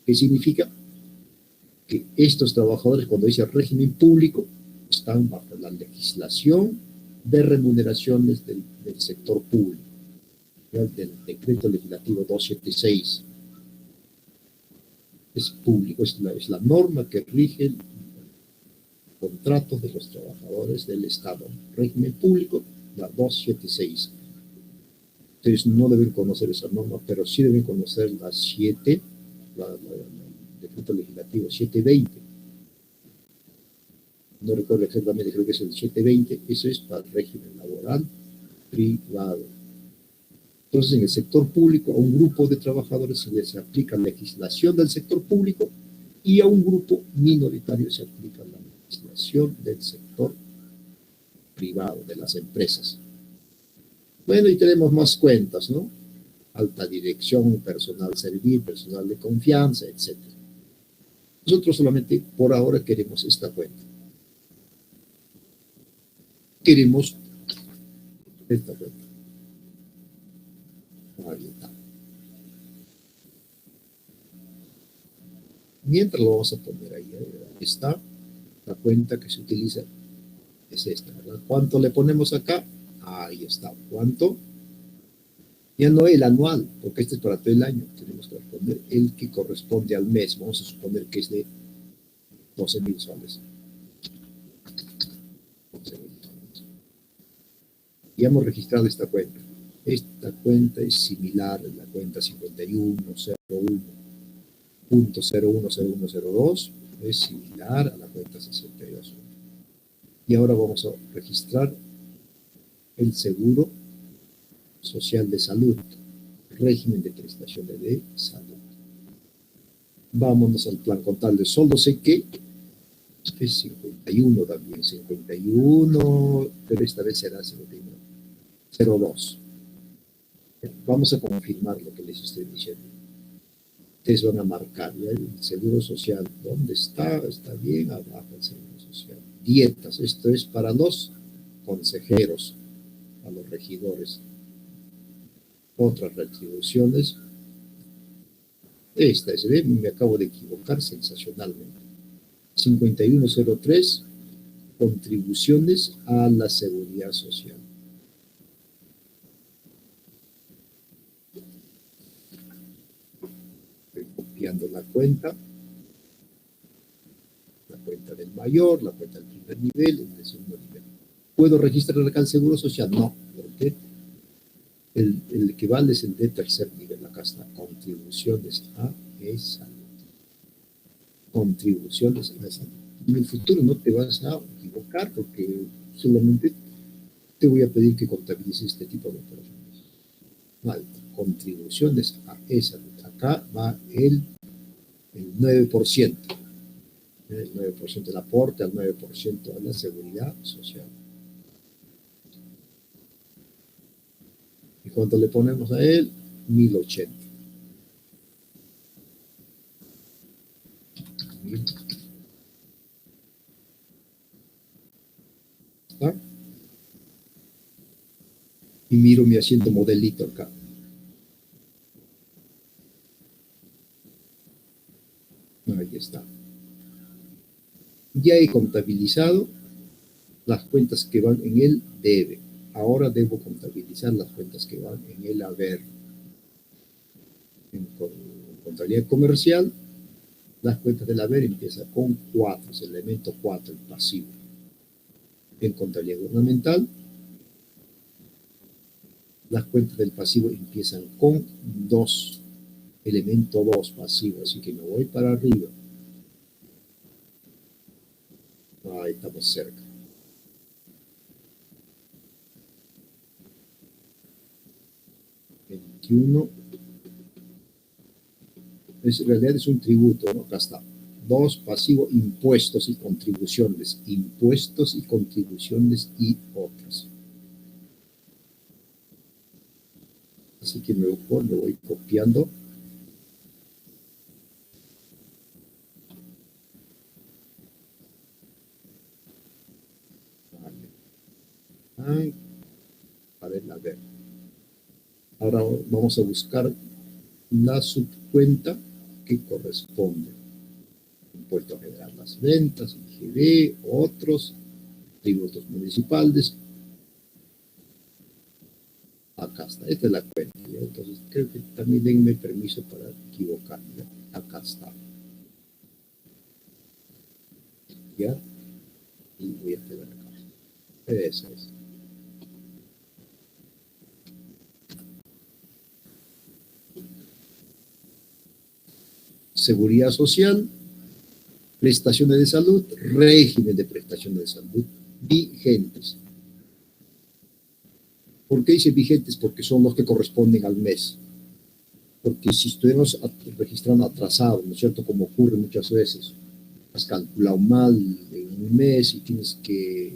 ¿Qué significa? Que estos trabajadores, cuando dice régimen público, están bajo la legislación de remuneraciones del sector público, del decreto legislativo 276. Es público, es la norma que rige el contrato de los trabajadores del Estado. Régimen público, la 276. Ustedes no deben conocer esa norma, pero sí deben conocer la 7, el decreto legislativo 720. No recuerdo exactamente, creo que es el 720. Eso es para el régimen laboral privado. Entonces, en el sector público, a un grupo de trabajadores se les aplica legislación del sector público, y a un grupo minoritario se aplica la legislación del sector privado, de las empresas. Bueno, y tenemos más cuentas, ¿no? Alta dirección, personal servil, personal de confianza, etc. Nosotros solamente por ahora queremos esta cuenta. Queremos esta cuenta. Ahí está. Mientras lo vamos a poner ahí, ahí está. La cuenta que se utiliza es esta, ¿verdad? ¿Cuánto le ponemos acá? Ahí está. ¿Cuánto? Ya no el anual, porque este es para todo el año. Tenemos que poner el que corresponde al mes. Vamos a suponer que es de 12.000 soles. 12.000 soles. Ya hemos registrado esta cuenta. Esta cuenta es similar a la cuenta 5101.010102. Es similar a la cuenta 62. Y ahora vamos a registrar el seguro social de salud, régimen de prestaciones de salud. Vámonos al plan contable. Solo sé que es 51 también, 51, pero esta vez será 02. Vamos a confirmar lo que les estoy diciendo. Ustedes van a marcar ya el seguro social. ¿Dónde está? Está bien abajo el seguro social. Dietas, esto es para los consejeros, a los regidores. Otras retribuciones. Esta es, me acabo de equivocar sensacionalmente. 5103, contribuciones a la seguridad social. Estoy copiando la cuenta del mayor, la cuenta del primer nivel, el del segundo nivel. ¿Puedo registrar acá el seguro social? No, porque el que vale es el de tercer nivel. Acá está, contribuciones a salud. Contribuciones a salud. En el futuro no te vas a equivocar, porque solamente te voy a pedir que contabilices este tipo de operaciones. Vale, contribuciones a salud. Acá va el 9%. El 9% del aporte, al 9% a la seguridad social. ¿Cuánto le ponemos a él? 1080. ¿Está? Y miro mi asiento modelito acá. Ahí está. Ya he contabilizado las cuentas que van en el debe. Ahora debo contabilizar las cuentas que van en el haber. En contabilidad comercial, las cuentas del haber empiezan con 4, es el elemento 4, el pasivo. En contabilidad gubernamental, las cuentas del pasivo empiezan con 2, elemento 2, pasivo, así que me voy para arriba. Ahí estamos cerca. En realidad es un tributo, ¿no? Acá está. 2, pasivo, impuestos y contribuciones. Impuestos y contribuciones y otras. Así que me voy copiando. Vale. A ver. Ahora vamos a buscar la subcuenta que corresponde. Impuesto general, las ventas, IGB, otros, tributos municipales. Acá está, esta es la cuenta. ¿Ya? Entonces creo que también denme permiso para equivocarme. Acá está. ¿Ya? Y voy a pegar acá. Eso es. Seguridad social, prestaciones de salud, régimen de prestaciones de salud vigentes. ¿Por qué dice vigentes? Porque son los que corresponden al mes. Porque si estuviéramos registrando atrasado, ¿no es cierto? Como ocurre muchas veces, has calculado mal en un mes y tienes que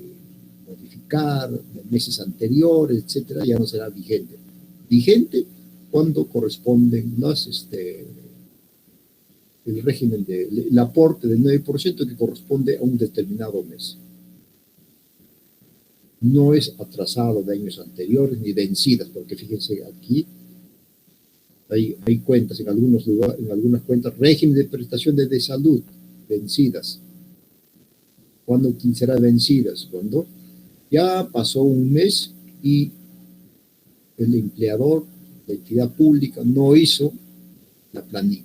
modificar meses anteriores, etcétera, ya no será vigente. Vigente cuando corresponden el régimen el aporte del 9% que corresponde a un determinado mes. No es atrasado de años anteriores ni vencidas, porque fíjense aquí hay cuentas en algunos lugares, en algunas cuentas, régimen de prestaciones de salud vencidas. ¿Cuándo será vencidas? Cuando ya pasó un mes y el empleador, la entidad pública, no hizo la planilla.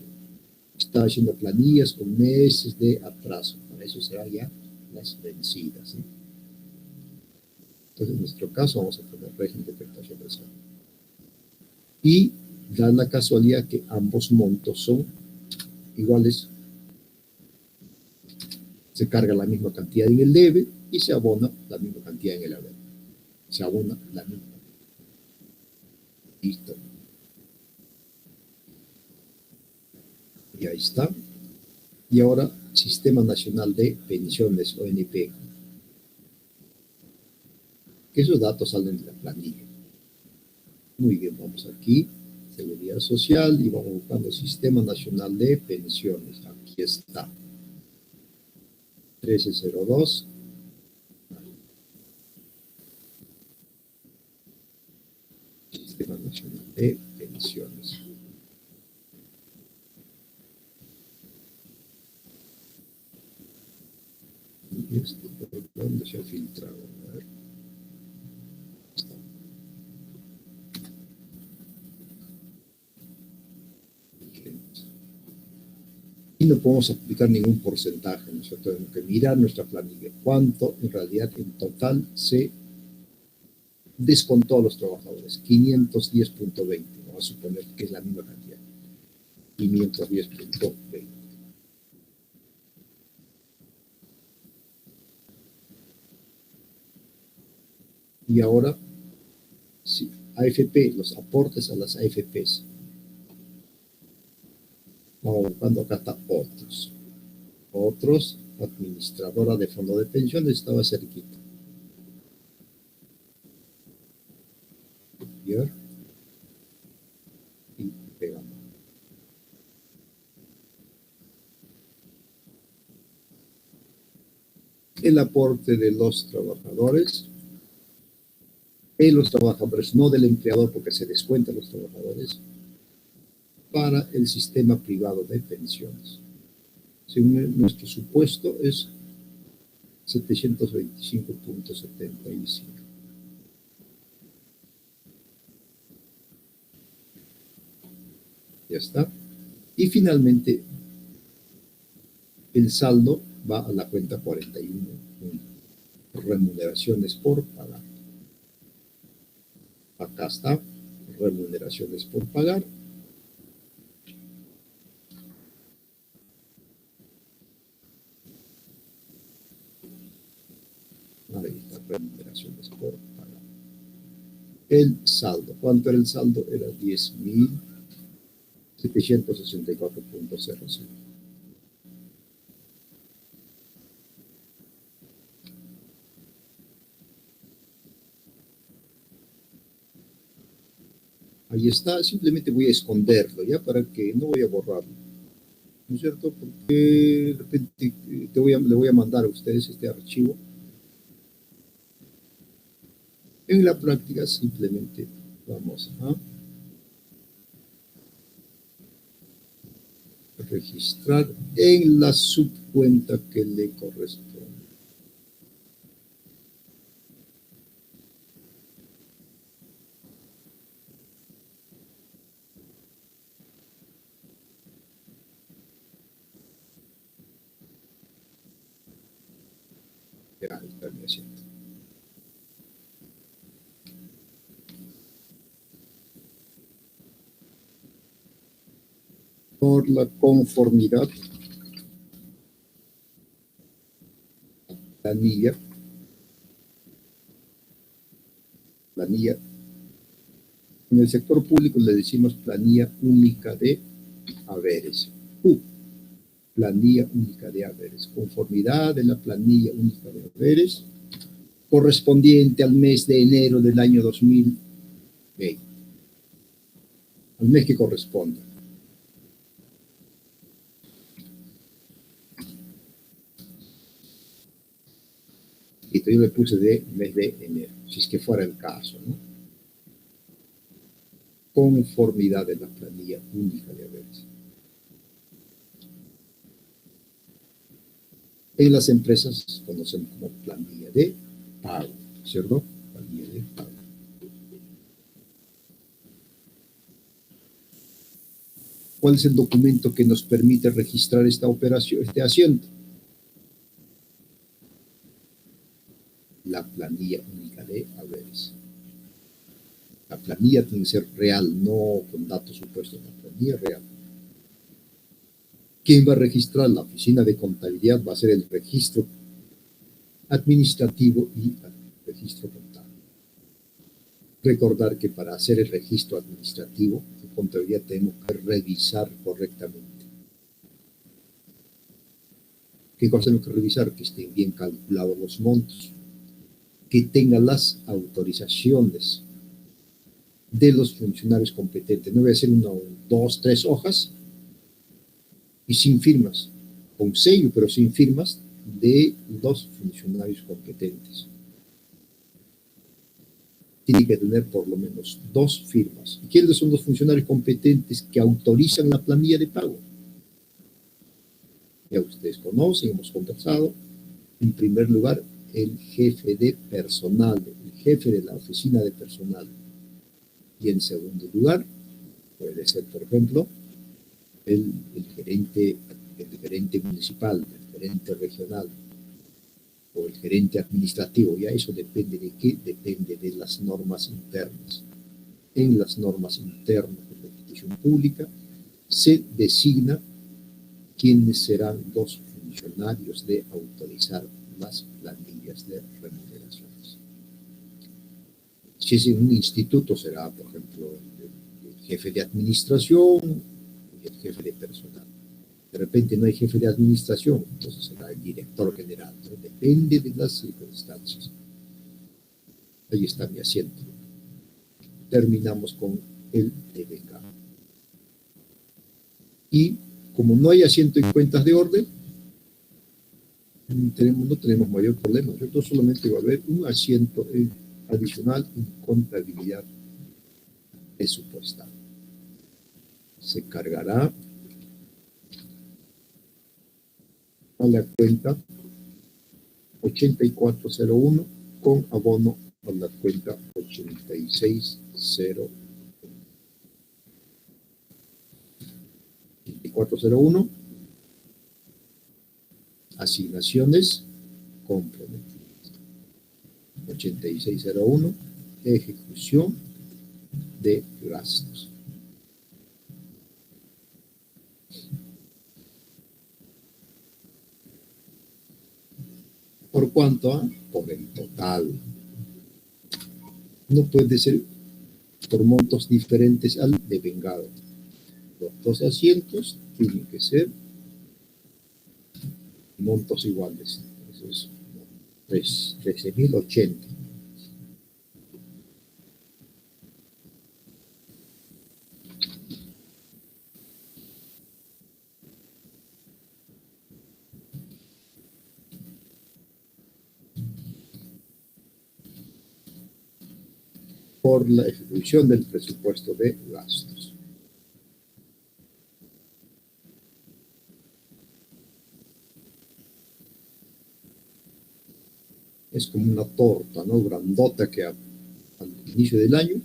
Está haciendo planillas con meses de atraso. Para eso será ya las vencidas. ¿Sí? Entonces, en nuestro caso, vamos a poner régimen de prestación de salud. Y da la casualidad que ambos montos son iguales. Se carga la misma cantidad en el debe y se abona la misma cantidad en el haber. Se abona la misma. Listo. Y ahí está. Y ahora, Sistema Nacional de Pensiones, ONP. Esos datos salen de la planilla. Muy bien, vamos aquí, Seguridad Social, y vamos buscando Sistema Nacional de Pensiones. Aquí está. 1302. Sistema Nacional de Pensiones. Y esto, ¿por dónde se ha filtrado? A ver. Está. Y no podemos aplicar ningún porcentaje, ¿no es cierto? Tenemos que mirar nuestra planilla. ¿Cuánto en realidad en total se descontó a los trabajadores? 510.20. Vamos a suponer que es la misma cantidad. 510.20. Y ahora, sí, AFP, los aportes a las AFPs. Vamos buscando, acá está otros. Otros, administradora de fondo de pensiones, estaba cerquita. ¿Ya? el aporte de los trabajadores, no del empleador porque se descuenta a los trabajadores, para el sistema privado de pensiones. Según nuestro supuesto es 725.75. Ya está. Y finalmente, el saldo va a la cuenta 41, remuneraciones por pagar. Acá está, remuneraciones por pagar. Ahí está, remuneraciones por pagar. El saldo, ¿cuánto era el saldo? Era 10.764.00. Ahí está, simplemente voy a esconderlo, ¿ya? Para que no voy a borrarlo, ¿no es cierto? Porque de repente le voy a mandar a ustedes este archivo. En la práctica simplemente vamos a registrar en la subcuenta que le corresponde. Ya, ahí está mi asiento. Por la conformidad, planilla, en el sector público le decimos planilla única de haberes. Planilla única de haberes, conformidad de la planilla única de haberes, correspondiente al mes de enero del año 2020, al mes que corresponda. Y yo le puse de mes de enero, si es que fuera el caso, ¿no? Conformidad de la planilla única de haberes. En las empresas conocemos como planilla de pago, ¿cierto? Planilla de pago. ¿Cuál es el documento que nos permite registrar esta operación, este asiento? La planilla única de haberes. La planilla tiene que ser real, no con datos supuestos, la planilla real. ¿Quién va a registrar? La oficina de contabilidad va a hacer el registro administrativo y el registro contable. Recordar que para hacer el registro administrativo de contabilidad tenemos que revisar correctamente. ¿Qué cosa tenemos que revisar? Que estén bien calculados los montos, que tengan las autorizaciones de los funcionarios competentes. No voy a hacer 1, 2, 3 hojas y sin firmas, con sello pero sin firmas de los funcionarios competentes. Tiene que tener por lo menos 2 firmas. ¿Y quiénes son los funcionarios competentes que autorizan la planilla de pago? Ya ustedes conocen, hemos conversado. En primer lugar, el jefe de personal, el jefe de la oficina de personal. Y en segundo lugar, puede ser, por ejemplo, el gerente municipal, el gerente regional o el gerente administrativo. Ya eso depende de qué, depende de las normas internas. En las normas internas de competición pública se designa quiénes serán los funcionarios de autorizar las planillas de remuneraciones. Si es en un instituto será, por ejemplo, el jefe de administración y el jefe de personal. De repente no hay jefe de administración, entonces será el director general, ¿no? Depende de las circunstancias. Ahí está mi asiento. Terminamos con el TBK. Y como no hay asiento en cuentas de orden, no tenemos mayor problema. Nosotros solamente va a haber un asiento adicional en contabilidad presupuestal. Se cargará a la cuenta 8401 con abono a la cuenta 8601. 8401, asignaciones comprometidas. 8601, ejecución de gastos. ¿Por cuánto? Por el total. No puede ser por montos diferentes al devengado. Los dos asientos tienen que ser montos iguales. Eso es 13.080. Por la ejecución del presupuesto de gastos. Es como una torta, ¿no? Grandota que al inicio del año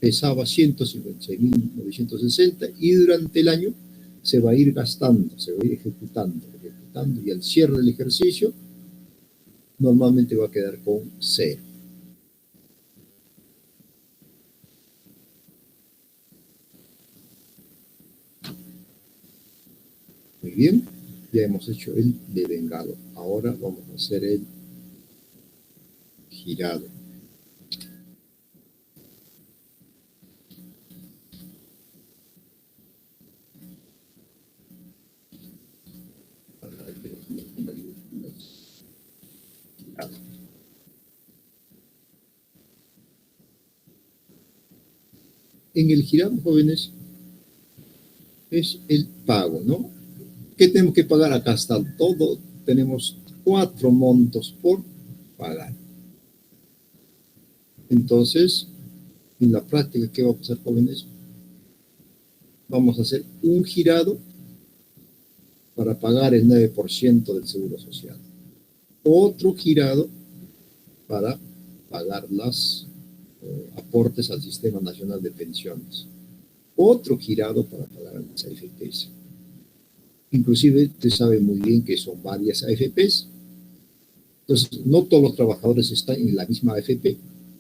pesaba 156.960 y durante el año se va a ir gastando, se va a ir ejecutando y al cierre del ejercicio normalmente va a quedar con 0. Muy bien, ya hemos hecho el devengado. Ahora vamos a hacer el girado. En el girado, jóvenes, es el pago, ¿no? ¿Qué tenemos que pagar? Acá está todo. Tenemos 4 montos por pagar. Entonces, en la práctica, ¿qué va a pasar, jóvenes? Vamos a hacer un girado para pagar el 9% del seguro social. Otro girado para pagar los aportes al Sistema Nacional de Pensiones. Otro girado para pagar las AFPs. Inclusive, usted sabe muy bien que son varias AFPs. Entonces, no todos los trabajadores están en la misma AFP.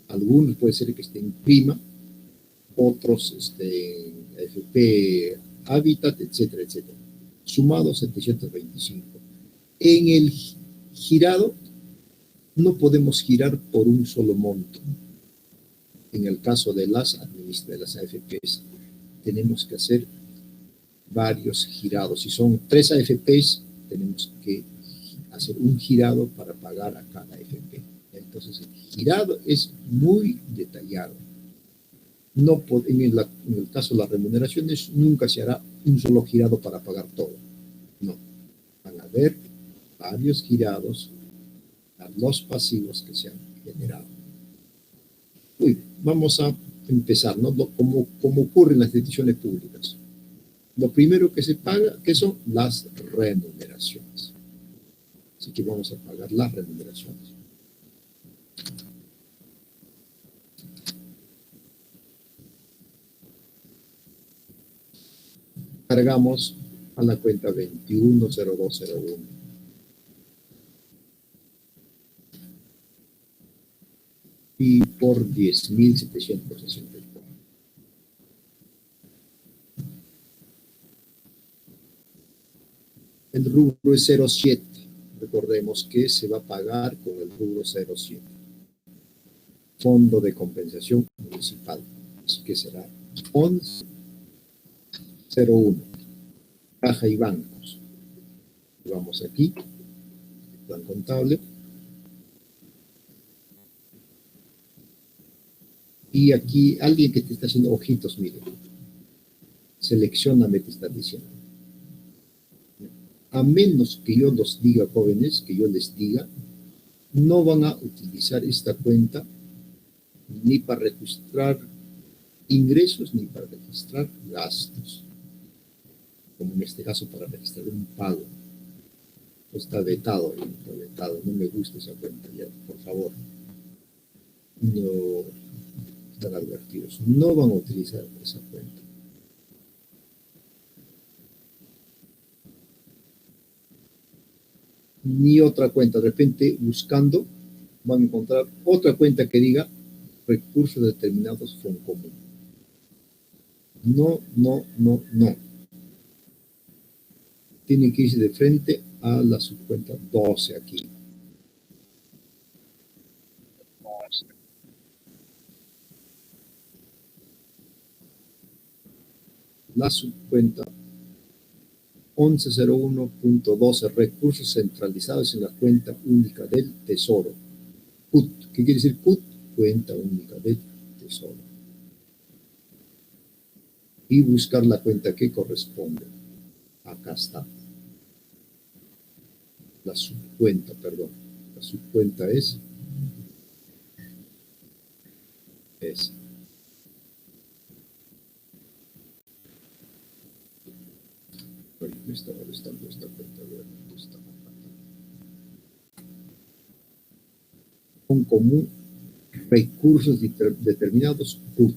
Algunos puede ser que estén en prima, otros en AFP Hábitat, etcétera, etcétera. Sumado 725. En el girado no podemos girar por un solo monto. En el caso de las AFPs, tenemos que hacer varios girados. Si son 3 AFPs, tenemos que hacer un girado para pagar a cada AFP. Entonces, el girado es muy detallado. No, en el caso de las remuneraciones, nunca se hará un solo girado para pagar todo. No. Van a haber varios girados a los pasivos que se han generado. Vamos a empezar, ¿no? Como ocurre en las instituciones públicas. Lo primero que se paga, que son las remuneraciones. Así que vamos a pagar las remuneraciones. Cargamos a la cuenta 210201. Y por 10.764. El rubro es 07. Recordemos que se va a pagar con el rubro 07. Fondo de Compensación Municipal. Así que será 1101. Caja y bancos. Vamos aquí. Plan contable. Y aquí alguien que te está haciendo ojitos, mire. Seleccióname, te está diciendo. a menos que yo los diga, jóvenes, que yo les diga, no van a utilizar esta cuenta ni para registrar ingresos ni para registrar gastos, como en este caso para registrar un pago. Está vetado, está vetado, no me gusta esa cuenta, ya, por favor. No están advertidos, no van a utilizar esa cuenta. Ni otra cuenta, de repente buscando van a encontrar otra cuenta que diga recursos determinados Foncomún. No, no, no, no. Tienen que irse de frente a la subcuenta 12 aquí. La subcuenta 1101.12, recursos centralizados en la cuenta única del Tesoro. CUT. ¿Qué quiere decir CUT? Cuenta única del Tesoro. Y buscar la cuenta que corresponde. Acá está. La subcuenta, perdón. La subcuenta es esa. Me está molestando esta cuenta. Con común recursos determinados CUT.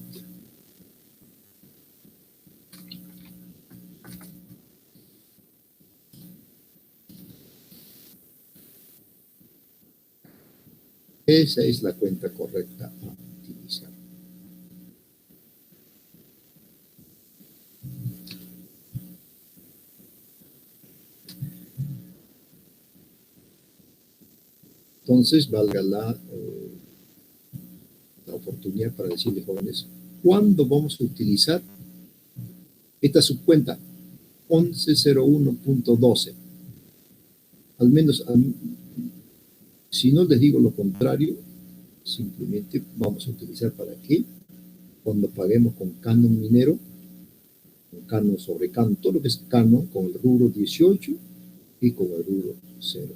Esa es la cuenta correcta a utilizar. Entonces, valga la oportunidad para decirles, jóvenes, ¿cuándo vamos a utilizar esta subcuenta 1101.12? Al menos, si no les digo lo contrario, simplemente vamos a utilizar para qué, cuando paguemos con canon minero, con canon sobre canon, todo lo que es canon, con el rubro 18 y con el rubro 07.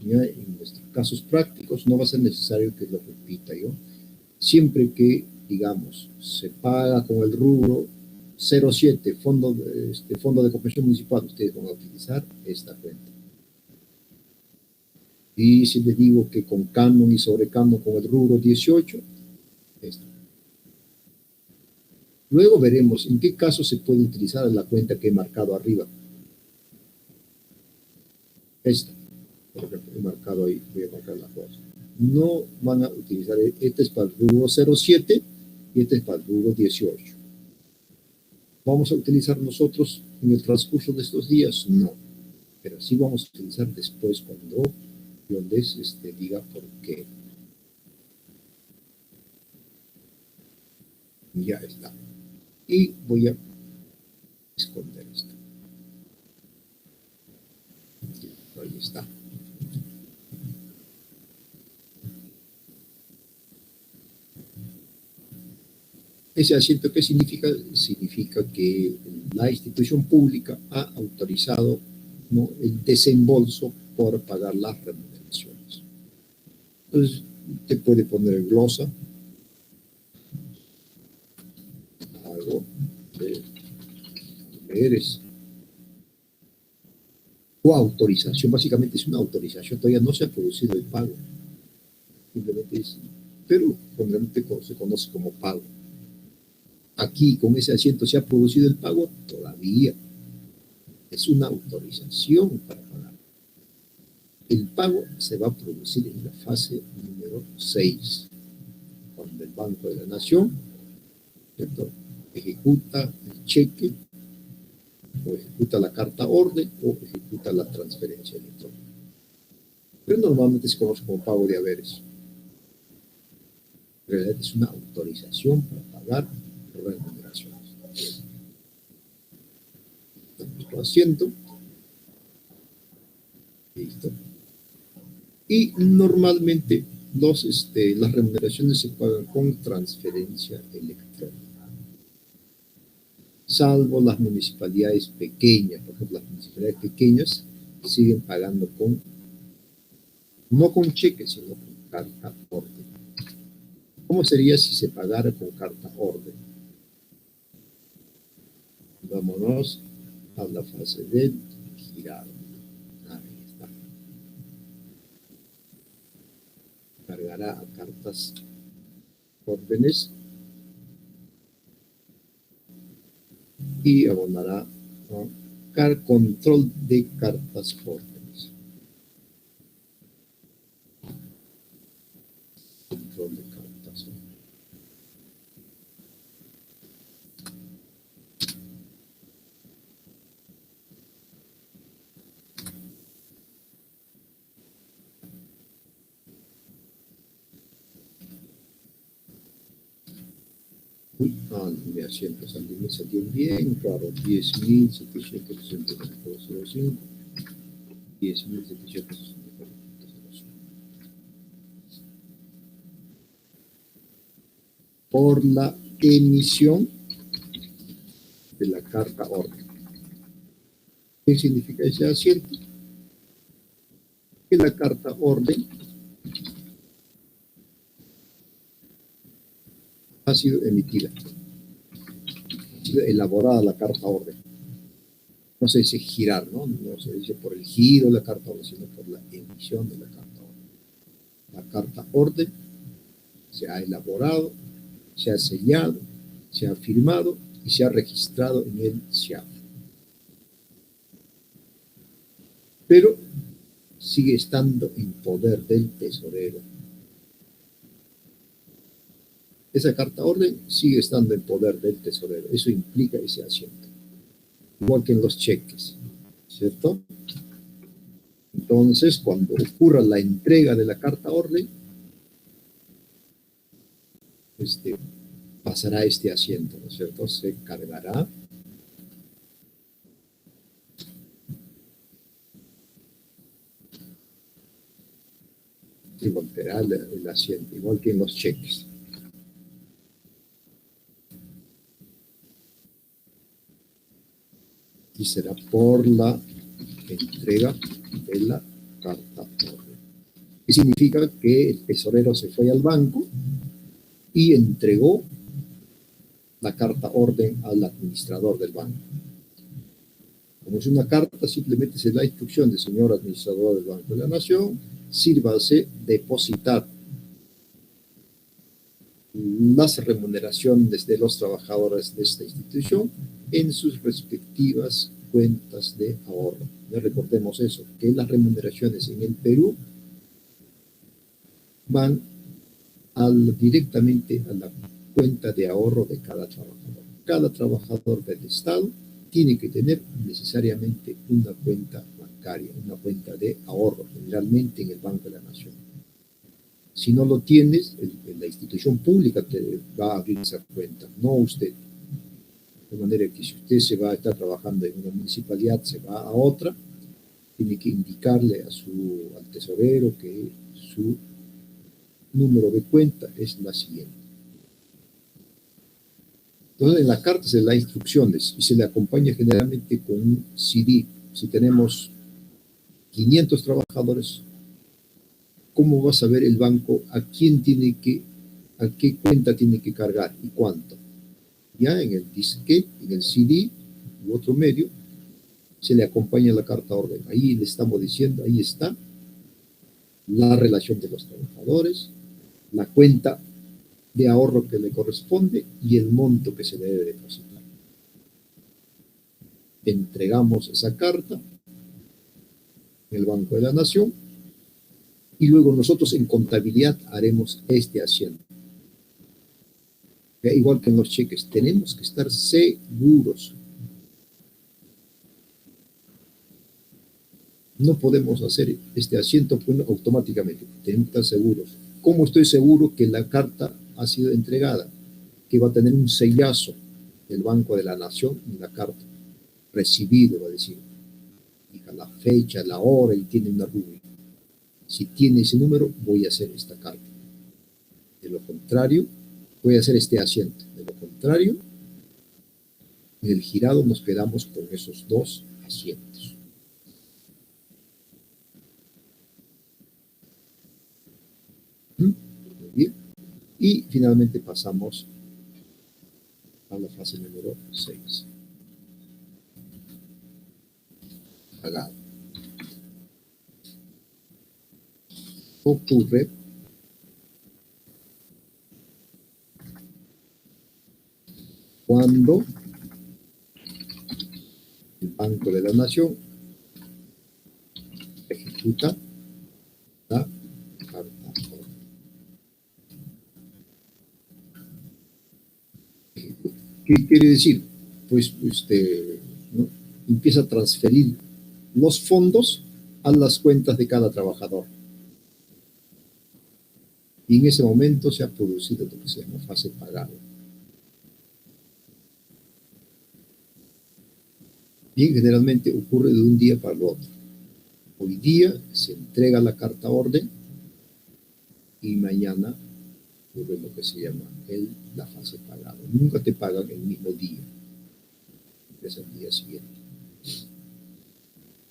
Ya en nuestros casos prácticos no va a ser necesario que lo repita yo. Siempre que, digamos, se paga con el rubro 07, fondo de comprensión municipal, ustedes van a utilizar esta cuenta. Y si les digo que con canon y sobre canon con el rubro 18, esta. Luego veremos en qué caso se puede utilizar la cuenta que he marcado arriba. Esta. Por ejemplo, he marcado ahí, voy a marcar las dos. No van a utilizar, este es para el rubro 07 y este es para el rubro 18. ¿Vamos a utilizar nosotros en el transcurso de estos días? No, pero sí vamos a utilizar después cuando yo les diga por qué. Ya está. Y voy a esconder esto. Ahí está. Ese asiento, ¿qué significa? Significa que la institución pública ha autorizado, ¿no?, el desembolso por pagar las remuneraciones. Entonces, te puede poner en glosa algo de eres. O autorización, básicamente es una autorización, todavía no se ha producido el pago. Simplemente es, pero generalmente se conoce como pago. Aquí, con ese asiento, ¿se ha producido el pago? Todavía. Es una autorización para pagar. El pago se va a producir en la fase número 6, cuando el Banco de la Nación, ¿cierto?, ejecuta el cheque, o ejecuta la carta orden, o ejecuta la transferencia electrónica. Pero normalmente se conoce como pago de haberes. En realidad es una autorización para pagar remuneraciones. Nuestro asiento. Listo. Y normalmente las remuneraciones se pagan con transferencia electrónica. salvo las municipalidades pequeñas. Por ejemplo, las municipalidades pequeñas siguen pagando no con cheque, sino con carta orden. ¿Cómo sería si se pagara con carta orden? Vámonos a la fase del girado. Ahí está. Cargará a cartas órdenes y abonará a control de cartas órdenes. Control de cartas órdenes. Me asiento, me salió bien, claro, 10.764.05, 10.764.05. Por la emisión de la carta orden. ¿Qué significa ese asiento? Que la carta orden ha sido emitida. Elaborada la carta orden. No se dice girar, ¿no? No se dice por el giro de la carta orden, sino por la emisión de la carta orden. La carta orden se ha elaborado, se ha sellado, se ha firmado y se ha registrado en el SIAF. Pero sigue estando en poder del tesorero. Esa carta orden sigue estando en poder del tesorero. Eso implica ese asiento. Igual que en los cheques, ¿cierto? Entonces, cuando ocurra la entrega de la carta orden, pasará este asiento, ¿no es cierto? Se cargará. Y volverá el asiento, igual que en los cheques. Y será por la entrega de la carta orden. ¿Qué significa? Que el tesorero se fue al banco y entregó la carta orden al administrador del banco. Como es una carta, simplemente se da la instrucción del señor administrador del Banco de la Nación, sírvase depositar las remuneraciones de los trabajadores de esta institución en sus respectivas cuentas de ahorro. Ya recordemos eso, que las remuneraciones en el Perú van directamente a la cuenta de ahorro de cada trabajador. Cada trabajador del Estado tiene que tener necesariamente una cuenta bancaria, una cuenta de ahorro, generalmente en el Banco de la Nación. Si no lo tienes, la institución pública te va a abrir esa cuenta, no usted. De manera que si usted se va a estar trabajando en una municipalidad, se va a otra, tiene que indicarle al tesorero que su número de cuenta es la siguiente. Entonces, en la carta se le da instrucciones y se le acompaña generalmente con un CD. Si tenemos 500 trabajadores, ¿cómo va a saber el banco a qué cuenta tiene que cargar y cuánto? Ya en el disquete, en el CD u otro medio, se le acompaña la carta orden. Ahí le estamos diciendo, ahí está la relación de los trabajadores, la cuenta de ahorro que le corresponde y el monto que se le debe depositar. Entregamos esa carta en el Banco de la Nación y luego nosotros en contabilidad haremos este asiento. Igual que en los cheques, tenemos que estar seguros. No podemos hacer este asiento automáticamente, tenemos que estar seguros. ¿Cómo estoy seguro que la carta ha sido entregada? Que va a tener un sellazo del Banco de la Nación en la carta. Recibido, va a decir. Fija la fecha, la hora y tiene una rúbrica. Si tiene ese número, voy a hacer esta carta. De lo contrario, voy a hacer este asiento. De lo contrario, En el girado nos quedamos con esos 2 asientos. Muy bien. Y finalmente pasamos a la fase número 6. Pagado. Ocurre cuando el Banco de la Nación ejecuta la carta. ¿Qué quiere decir? Pues usted, ¿no?, empieza a transferir los fondos a las cuentas de cada trabajador. Y en ese momento se ha producido lo que se llama fase pagada. Bien, generalmente ocurre de un día para el otro. Hoy día se entrega la carta orden y mañana ocurre lo que se llama la fase pagada. Nunca te pagan el mismo día, es el día siguiente.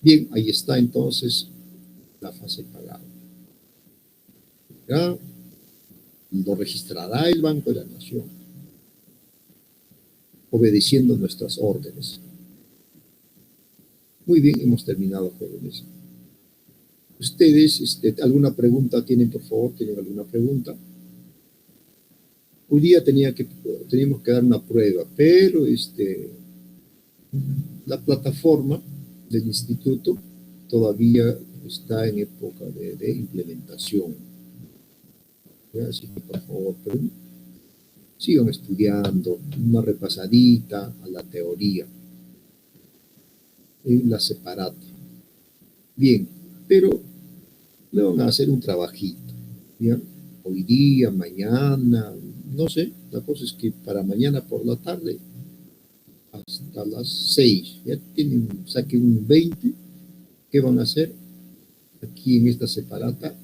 Bien, ahí está entonces la fase pagada. Ya lo registrará el Banco de la Nación, obedeciendo nuestras órdenes. Muy bien, hemos terminado, jóvenes. ¿Ustedes alguna pregunta tienen, por favor? ¿Tienen alguna pregunta? Hoy día teníamos que dar una prueba, pero la plataforma del instituto todavía está en época de implementación. ¿Ya? Así que, por favor, sigan estudiando, una repasadita a la teoría en la separata. Bien, pero le van a hacer un trabajito, ¿ya? Hoy día, mañana, no sé, la cosa es que para mañana por la tarde, hasta las 6, ya saquen un 20, ¿qué van a hacer? Aquí en esta separata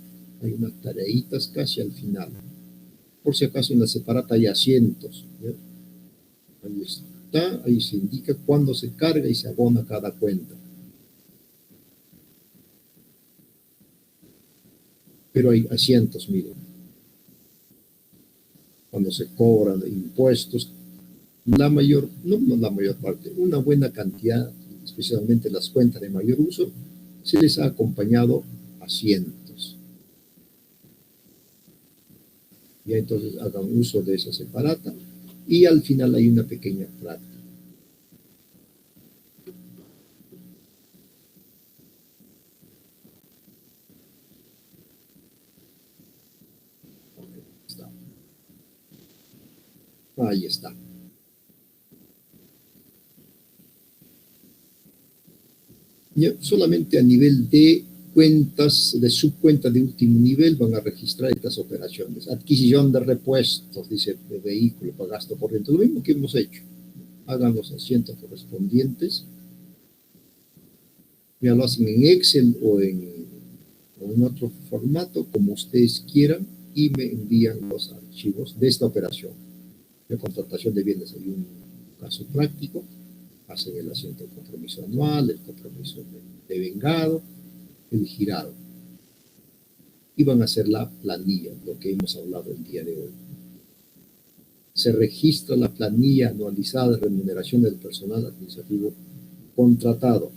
hay unas tareitas casi al final. Por si acaso en la separata hay asientos, ¿ya? Ahí está, ahí se indica cuándo se carga y se abona cada cuenta. Pero hay asientos, miren. Cuando se cobran impuestos, no la mayor parte, una buena cantidad, especialmente las cuentas de mayor uso, se les ha acompañado asientos. Ya entonces hagan uso de esa separata y al final hay una pequeña práctica. Ahí está. Ya, solamente a nivel de cuentas, de subcuenta de último nivel, van a registrar estas operaciones. Adquisición de repuestos, dice, de vehículo para gasto corriente. Lo mismo que hemos hecho. Hagan los asientos correspondientes. Ya lo hacen en Excel o en otro formato, como ustedes quieran, y me envían los archivos de esta operación. De contratación de bienes, hay un caso práctico, hacen el asiento de compromiso anual, el compromiso de vengado, el girado. Y van a hacer la planilla, lo que hemos hablado el día de hoy. Se registra la planilla anualizada de remuneración del personal administrativo contratado.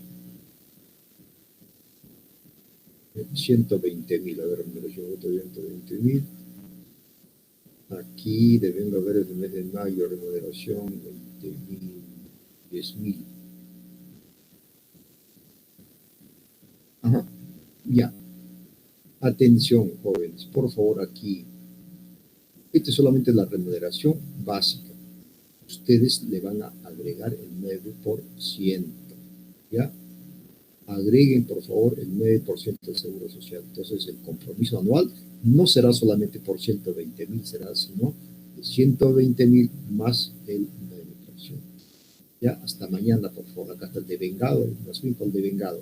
120.000, a ver, remuneración de 120.000. Aquí deben haber en el mes de mayo remuneración 20.000, 10.000. Ajá, ya. Atención, jóvenes, por favor, aquí. Esta es solamente la remuneración básica. Ustedes le van a agregar el 9%, ¿ya? Agreguen, por favor, el 9% del seguro social. Entonces, el compromiso anual no será solamente por 120.000, será sino de 120.000 más el 9%. Ya, hasta mañana, por favor. Acá está el devengado, más bien con el devengado.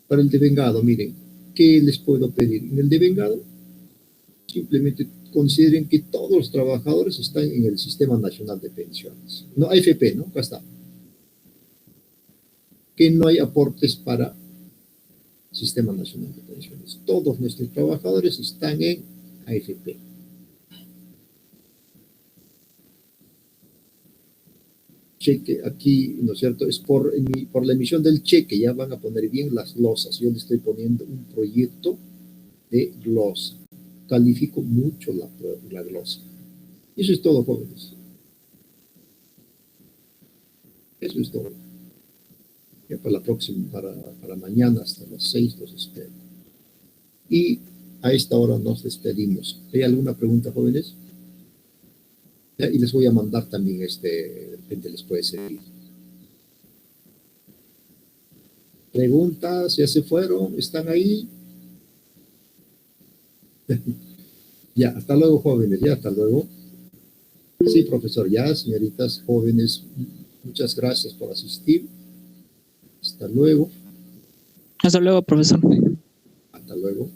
Para el devengado, miren, ¿qué les puedo pedir? En el devengado, simplemente consideren que todos los trabajadores están en el Sistema Nacional de Pensiones. No, AFP, ¿no? Acá está. Que no hay aportes para Sistema Nacional de Pensiones. Todos nuestros trabajadores están en AFP. Cheque aquí, ¿no es cierto? Es por la emisión del cheque, ya van a poner bien las glosas. Yo le estoy poniendo un proyecto de glosa. Califico mucho la glosa. Eso es todo, jóvenes. Eso es todo. Ya para la próxima, para mañana hasta las 6 los espero. Y a esta hora nos despedimos. ¿Hay alguna pregunta, jóvenes? Ya, y les voy a mandar también de repente les puede servir. Preguntas, ya se fueron, están ahí. Ya, hasta luego, jóvenes, ya, hasta luego. Sí, profesor, ya, señoritas, jóvenes, muchas gracias por asistir. Hasta luego. Hasta luego, profesor. Hasta luego.